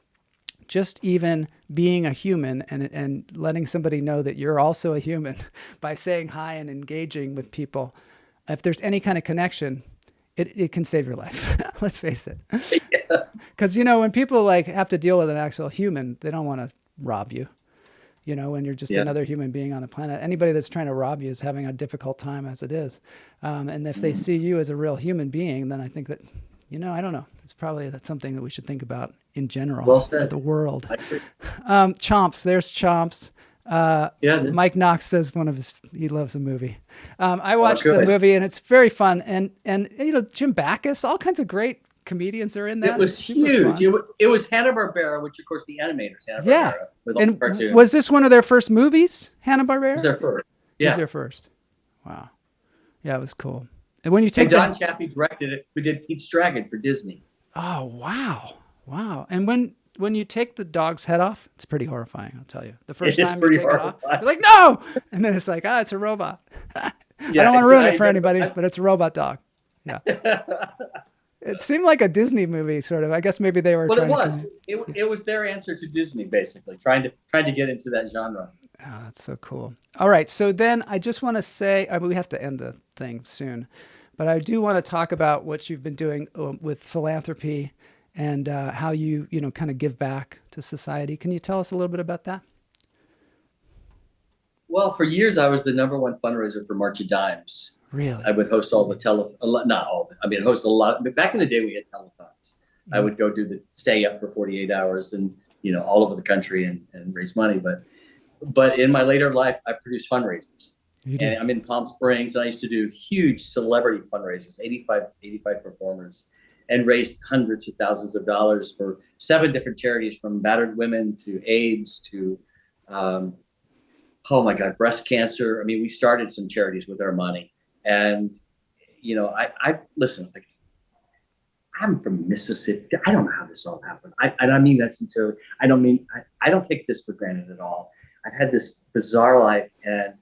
just even being a human and letting somebody know that you're also a human by saying hi and engaging with people, if there's any kind of connection, it can save your life. Let's face it. Because, you know, when people have to deal with an actual human, they don't want to rob you. You know, when you're just another human being on the planet, anybody that's trying to rob you is having a difficult time as it is. And if they see you as a real human being, then I think that, you know, I don't know. That's something that we should think about in general. Well said. The world. Chomps. There's Chomps. Mike Knox says he loves a movie. I watched the movie and it's very fun. And you know, Jim Backus, all kinds of great comedians are in that. It was huge. It was Hanna-Barbera, which of course the animators Hanna-Barbera. Yeah. With all the cartoons. Was this one of their first movies, Hanna-Barbera? It was their first. Yeah. It was their first. Wow. Yeah, it was cool. And when you take Don Chappie directed it, who did Pete's Dragon for Disney. Oh, wow. Wow. And when you take the dog's head off, it's pretty horrifying, I'll tell you. The first time you take it off, you're like, "No!" And then it's like, it's a robot. I don't want to ruin it for anybody, but it's a robot dog. Yeah. It seemed like a Disney movie, sort of. I guess maybe they were. Well, it was. It was their answer to Disney, basically, trying to get into that genre. Oh, that's so cool. All right, so then I just want to say, we have to end the thing soon, but I do want to talk about what you've been doing with philanthropy and how you kind of give back to society. Can you tell us a little bit about that? Well, for years I was the #1 fundraiser for March of Dimes. Really? I would host all the not all, I mean, host a lot. But back in the day, we had telethons. I would go do the stay up for 48 hours and, all over the country and raise money. But in my later life, I produced fundraisers. And I'm in Palm Springs. And I used to do huge celebrity fundraisers, 85 performers, and raised hundreds of thousands of dollars for 7 different charities, from battered women to AIDS to, breast cancer. I mean, we started some charities with our money. And, I listen, I'm from Mississippi. I don't know how this all happened. I mean that sincerely. I don't take this for granted at all. I've had this bizarre life, and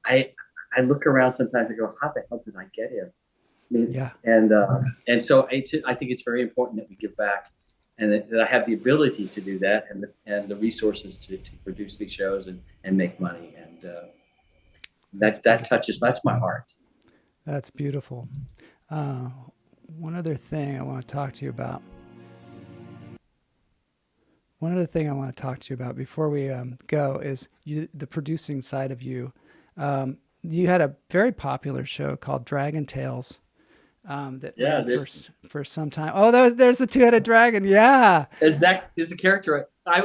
I look around sometimes and go, how the hell did I get here? I mean, and so I think it's very important that we give back, and that I have the ability to do that, and the resources to produce these shows and make money. And that's my heart. That's beautiful. One other thing I want to talk to you about. One other thing I want to talk to you about before we go is the producing side of you. You had a very popular show called Dragon Tales that ran for some time. Oh, there's the two-headed dragon. Yeah. That is the character. I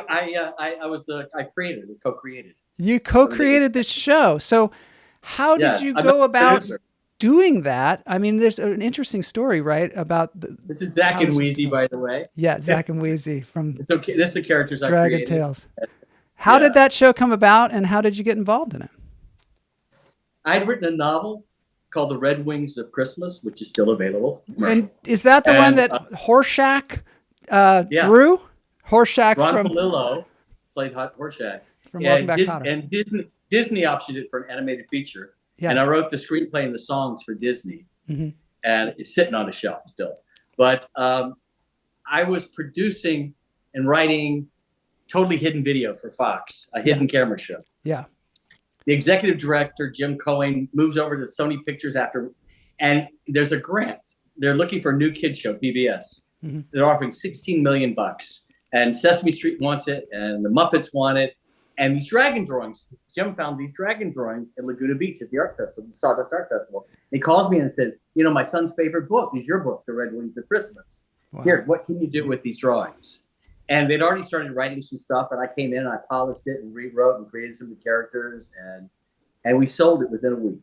co-created. You co-created this show. So how did you go about doing that? I mean, there's an interesting story, right? About this is Zach and Wheezy, by the way. Yeah, Zach and Wheezy from this is the characters Dragon Tales. How did that show come about, and how did you get involved in it? I'd written a novel called The Red Wings of Christmas, which is still available. And is that the one that Horshack drew? Horshack Ron from Palillo played Horshack. From Welcome Back, Kotter. And Disney optioned it for an animated feature. Yeah. And I wrote the screenplay and the songs for Disney. Mm-hmm. And it's sitting on a shelf still. But I was producing and writing totally hidden video for Fox, a hidden camera show. Yeah. The executive director, Jim Cohen, moves over to Sony Pictures after, and there's a grant. They're looking for a new kid show, PBS. Mm-hmm. They're offering $16 million. And Sesame Street wants it, and the Muppets want it. And these dragon drawings, Jim found these dragon drawings in Laguna Beach at the art festival, the Sawdust Art Festival. He calls me and said, my son's favorite book is your book, The Red Wings of Christmas. Wow. Here, what can you do with these drawings? And they'd already started writing some stuff, and I came in and I polished it and rewrote and created some of the characters, and we sold it within a week.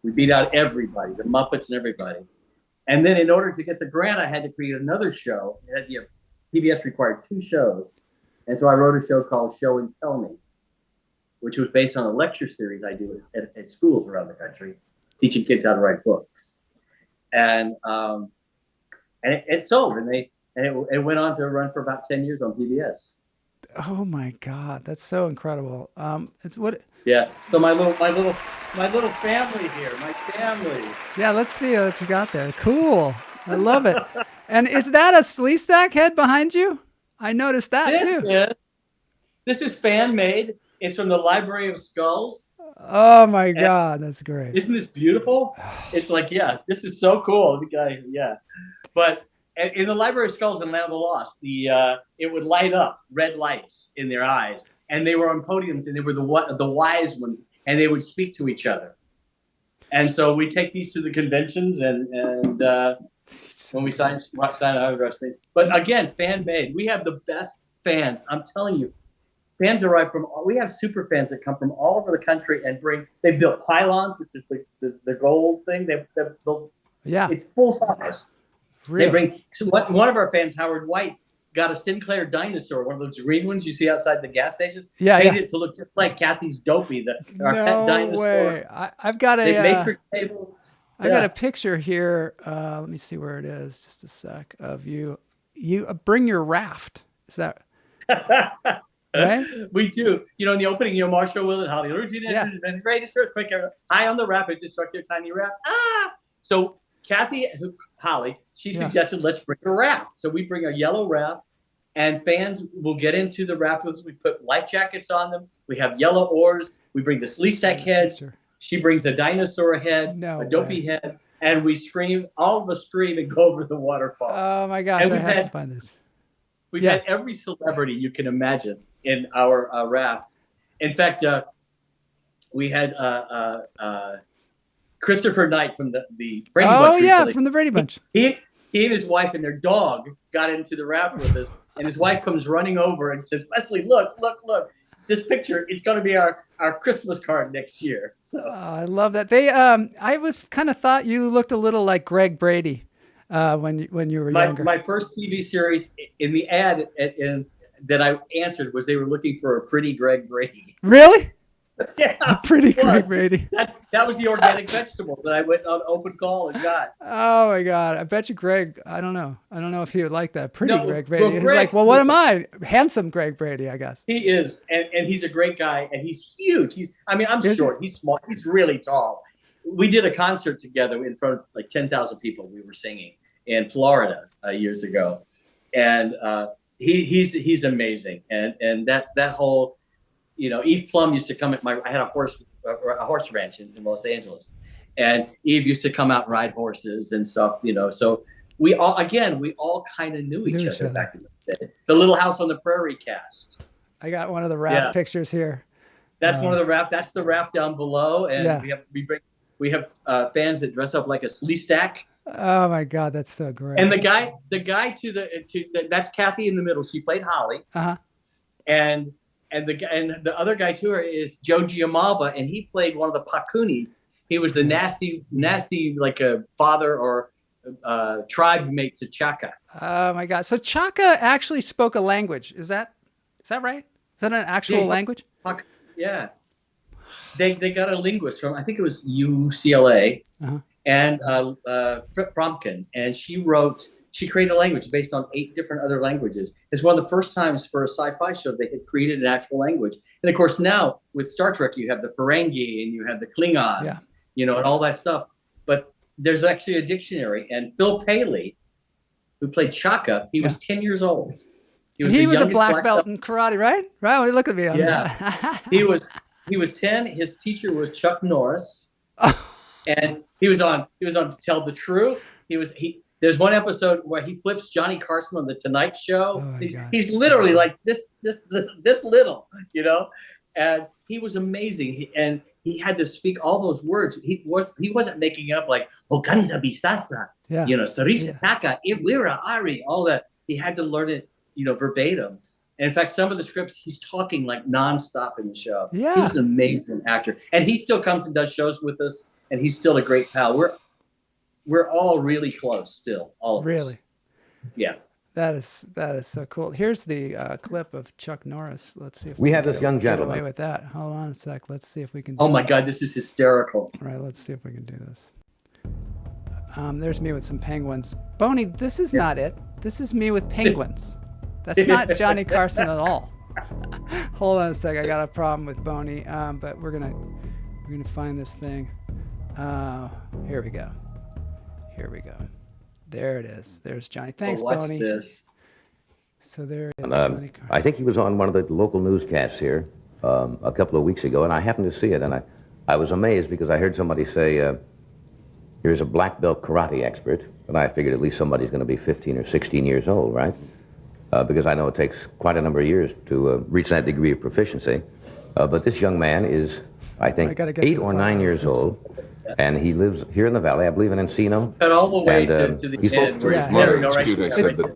We beat out everybody, the Muppets and everybody. And then in order to get the grant, I had to create another show. PBS required 2 shows. And so I wrote a show called Show and Tell Me, which was based on a lecture series I do at schools around the country, teaching kids how to write books. And it sold, and it went on to run for about 10 years on PBS. Oh my God, that's so incredible. It's what. Yeah. So my little family here, my family. Yeah, let's see what you got there. Cool. I love it. And is that a Sleestack head behind you? I noticed that too. This is fan made. It's from the Library of Skulls. Oh my God, that's great. Isn't this beautiful? It's like, this is so cool. But in the Library of Skulls in Land of the Lost, it would light up red lights in their eyes, and they were on podiums, and they were the wise ones, and they would speak to each other. And so we take these to the conventions, and when we sign autographs things. But again, fan made. We have the best fans. I'm telling you. Fans arrive we have super fans that come from all over the country and they built pylons, which is the gold thing. It's full size. Really? One of our fans, Howard White, got a Sinclair dinosaur, one of those green ones you see outside the gas stations. Made it to look just like Kathy's Dopey, our pet dinosaur. Way. I've got matrix tables. I got a picture here. Let me see where it is. Just a sec of you. You bring your raft. Is that? Right? We do. In the opening, Marshall Will and Holly originated the greatest earthquake ever. High on the rapids, destruct your tiny raft. So Holly, she suggested let's bring a raft. So we bring a yellow raft, and fans will get into the raft with us. We put life jackets on them. We have yellow oars. We bring the Sleestack heads. She brings a dinosaur head, a dopey head, and we scream. All of us scream and go over the waterfall. Oh my gosh! I have to find this. We've had every celebrity you can imagine in our raft. In fact, we had Christopher Knight from the Brady Bunch. Oh yeah, from the Brady Bunch. He and his wife and their dog got into the raft with us, and his wife comes running over and says, "Wesley, look! This picture, it's going to be our Christmas card next year." So I love that. I was kind of thought you looked a little like Greg Brady when you were younger. My first TV series in the ad that I answered was they were looking for a pretty Greg Brady. Really? Yeah, a pretty Greg Brady. That was the organic vegetable that I went on open call and got. Oh my God! I bet you Greg. I don't know if he would like that. Greg Brady. He's like, well, what am I? Handsome Greg Brady, I guess. He is, and he's a great guy, and he's huge. I'm short. He's small. He's really tall. We did a concert together in front of like 10,000 people. We were singing in Florida years ago, and he's amazing. And that whole. Eve Plum used to come at I had a horse ranch in Los Angeles, And Eve used to come out and ride horses and stuff, you know. So we all kind of knew each other back in the day. The Little House on the Prairie cast. I got one of the rap pictures here. That's one of the rap. That's the rap down below, and we have fans that dress up like a slee stack. Oh my God, that's so great. And the guy that's Kathy in the middle. She played Holly. And the other guy to her is Joe Giammalva, and he played one of the Pakuni. He was the nasty like a father or tribe mate to Chaka. Oh my God! So Chaka actually spoke a language. Is that right? Is that an actual language? Yeah. They got a linguist from, I think it was UCLA, and Fromkin, and she created a language based on 8 different other languages. It's one of the first times for a sci-fi show they had created an actual language. And of course now with Star Trek, you have the Ferengi and you have the Klingons, you know, and all that stuff. But there's actually a dictionary, and Phil Paley, who played Chaka, he was 10 years old. He was a black belt in karate, right? Right. Look at me. He was 10. His teacher was Chuck Norris, and he was on To Tell the Truth. There's one episode where he flips Johnny Carson on the Tonight Show. He's literally like this little, you know, and he was amazing. And he had to speak all those words. He wasn't making up like Okanza Bisasa, you know, Sarisa Taka, Iwira Ari, all that. He had to learn it, you know, verbatim. And in fact, some of the scripts he's talking like nonstop in the show. Yeah. He was an amazing actor, and he still comes and does shows with us, and he's still a great pal. We're all really close still, all of us. Really? Yeah. That is so cool. Here's the clip of Chuck Norris. Let's see if we have this young gentleman. Get away with that. Hold on a sec. Let's see if we can. Oh my God, this is hysterical. All right, let's see if we can do this. There's me with some penguins. Boney, this is not it. This is me with penguins. That's not Johnny Carson at all. Hold on a sec. I got a problem with Boney, but we're gonna find this thing. Here we go. There it is. There's Johnny. Thanks, Boney. This. So there it is. Johnny Carson. I think he was on one of the local newscasts here a couple of weeks ago, and I happened to see it, and I was amazed because I heard somebody say, here's a black belt karate expert, and I figured at least somebody's going to be 15 or 16 years old, right? Because I know it takes quite a number of years to reach that degree of proficiency. But this young man is, I think, 8 or 9 years old, and he lives here in the valley, I believe in Encino. Cut all the way to the end.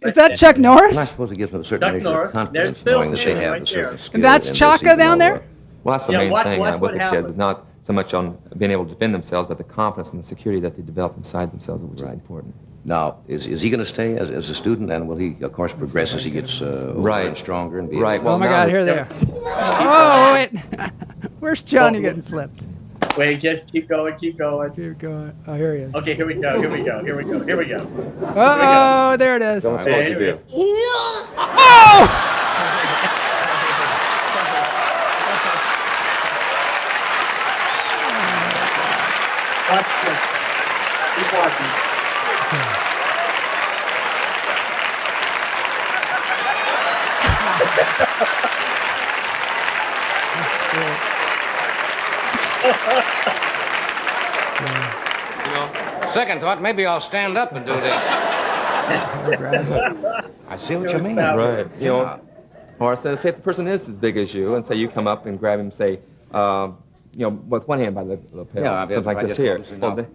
Is that Chuck Norris? I suppose it gives them a certain measure of confidence, Phil knowing that they have a certain skill. And that's Chaka down there? Well, that's the main thing with the kids. It's not so much on being able to defend themselves, but the confidence and the security that they develop inside themselves, which is important. Now, is he going to stay as a student, and will he, of course, progress as he gets older and stronger? And be Well, oh my God, here they are. Oh, wait. Where's Johnny getting flipped? Wait, just keep going. Oh, here he is. Okay, here we go. Oh, there it is. Don't suppose you do. Oh! Watch this. Keep watching. Second thought, maybe I'll stand up and do this. I see what you mean. Right. You know, or say if the person is as big as you, and say you come up and grab him, say, you know, with one hand by the lapel, something like this here. Oh, no.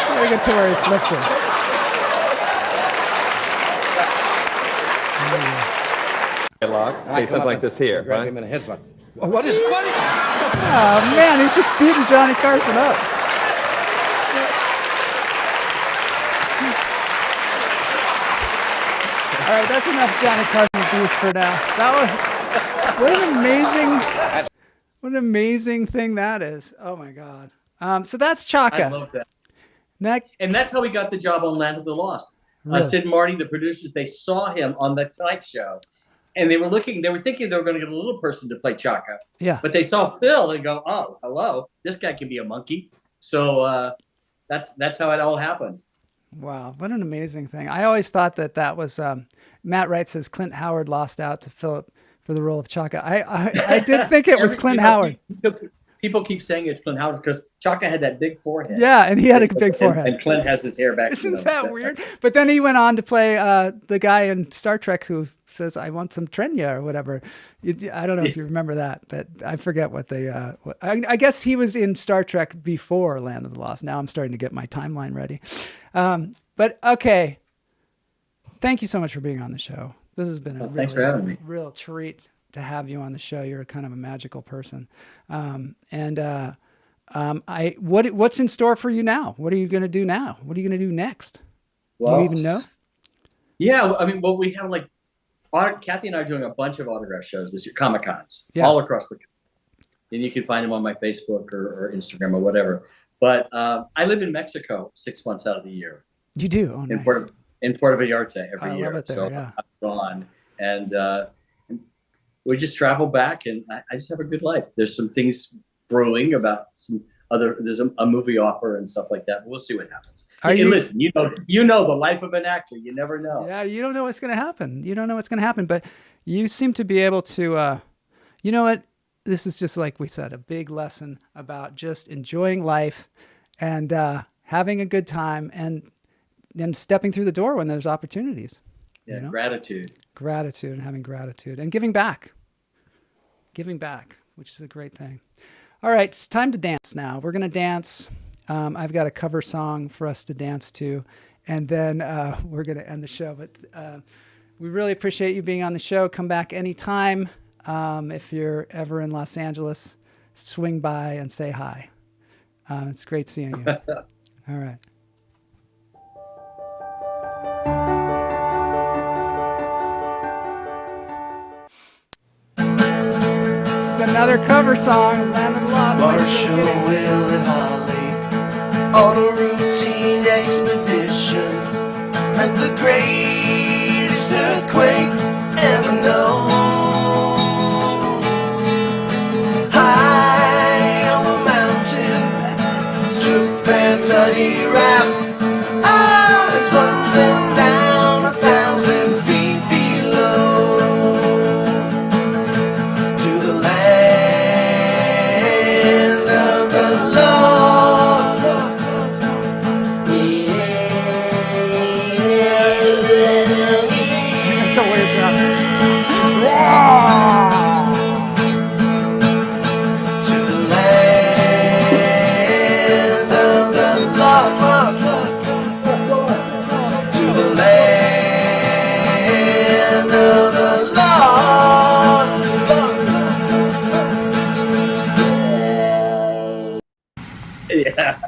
Purgatory flips him. Say something like this here, Grab right? him in a headlock. What? Oh, man, he's just beating Johnny Carson up. All right, that's enough Johnny Carson abuse for now. That was, what an amazing thing that is. Oh my God. So that's Chaka. I love that. And that's how we got the job on Land of the Lost. Really? Sid and Marty, the producers, they saw him on the Tonight Show, and they were thinking they were going to get a little person to play Chaka. Yeah. But they saw Phil and go, oh, hello, this guy can be a monkey. So that's how it all happened. Wow, what an amazing thing. I always thought that was, Matt Wright says Clint Howard lost out to for the role of Chaka. I did think it was Clint Howard. People keep saying it's Clint Howard because Chaka had that big forehead. Yeah, and he had a big forehead. And Clint has his hair back. Isn't that weird? But then he went on to play the guy in Star Trek who says, "I want some Trenya" or whatever. I don't know if you remember that, but I forget what they. I guess he was in Star Trek before Land of the Lost. Now I'm starting to get my timeline ready. But okay, thank you so much for being on the show. This has been a thanks for having me. Real treat to have you on the show. You're kind of a magical person. What's in store for you now? What are you going to do now? What are you going to do next? Do you even know? Yeah, I mean, we have like, Kathy and I are doing a bunch of autograph shows this year, Comic-Cons, all across the country. And you can find them on my Facebook or Instagram or whatever. But I live in Mexico 6 months out of the year. You do? Oh, nice. In Puerto Vallarta every year. Love it there, so yeah. I'm gone. And we just travel back, and I just have a good life. There's some things brewing about there's a movie offer and stuff like that. But we'll see what happens. Listen, you know the life of an actor. You never know. Yeah, you don't know what's going to happen. You don't know what's going to happen, but you seem to be able to, you know what? This is just like we said, a big lesson about just enjoying life and having a good time and then stepping through the door when there's opportunities. Yeah, you know? Gratitude and having gratitude and giving back, which is a great thing. All right, it's time to dance now. We're going to dance. I've got a cover song for us to dance to, and then we're going to end the show. But we really appreciate you being on the show. Come back anytime. If you're ever in Los Angeles, swing by and say hi. It's great seeing you. All right. Another cover song of Land of the Lost. Marshall, Will, and Holly on a routine expedition met the greatest earthquake ever known. High on the mountain, took their tiny raft and plunged them down 1,000 feet below. Yeah.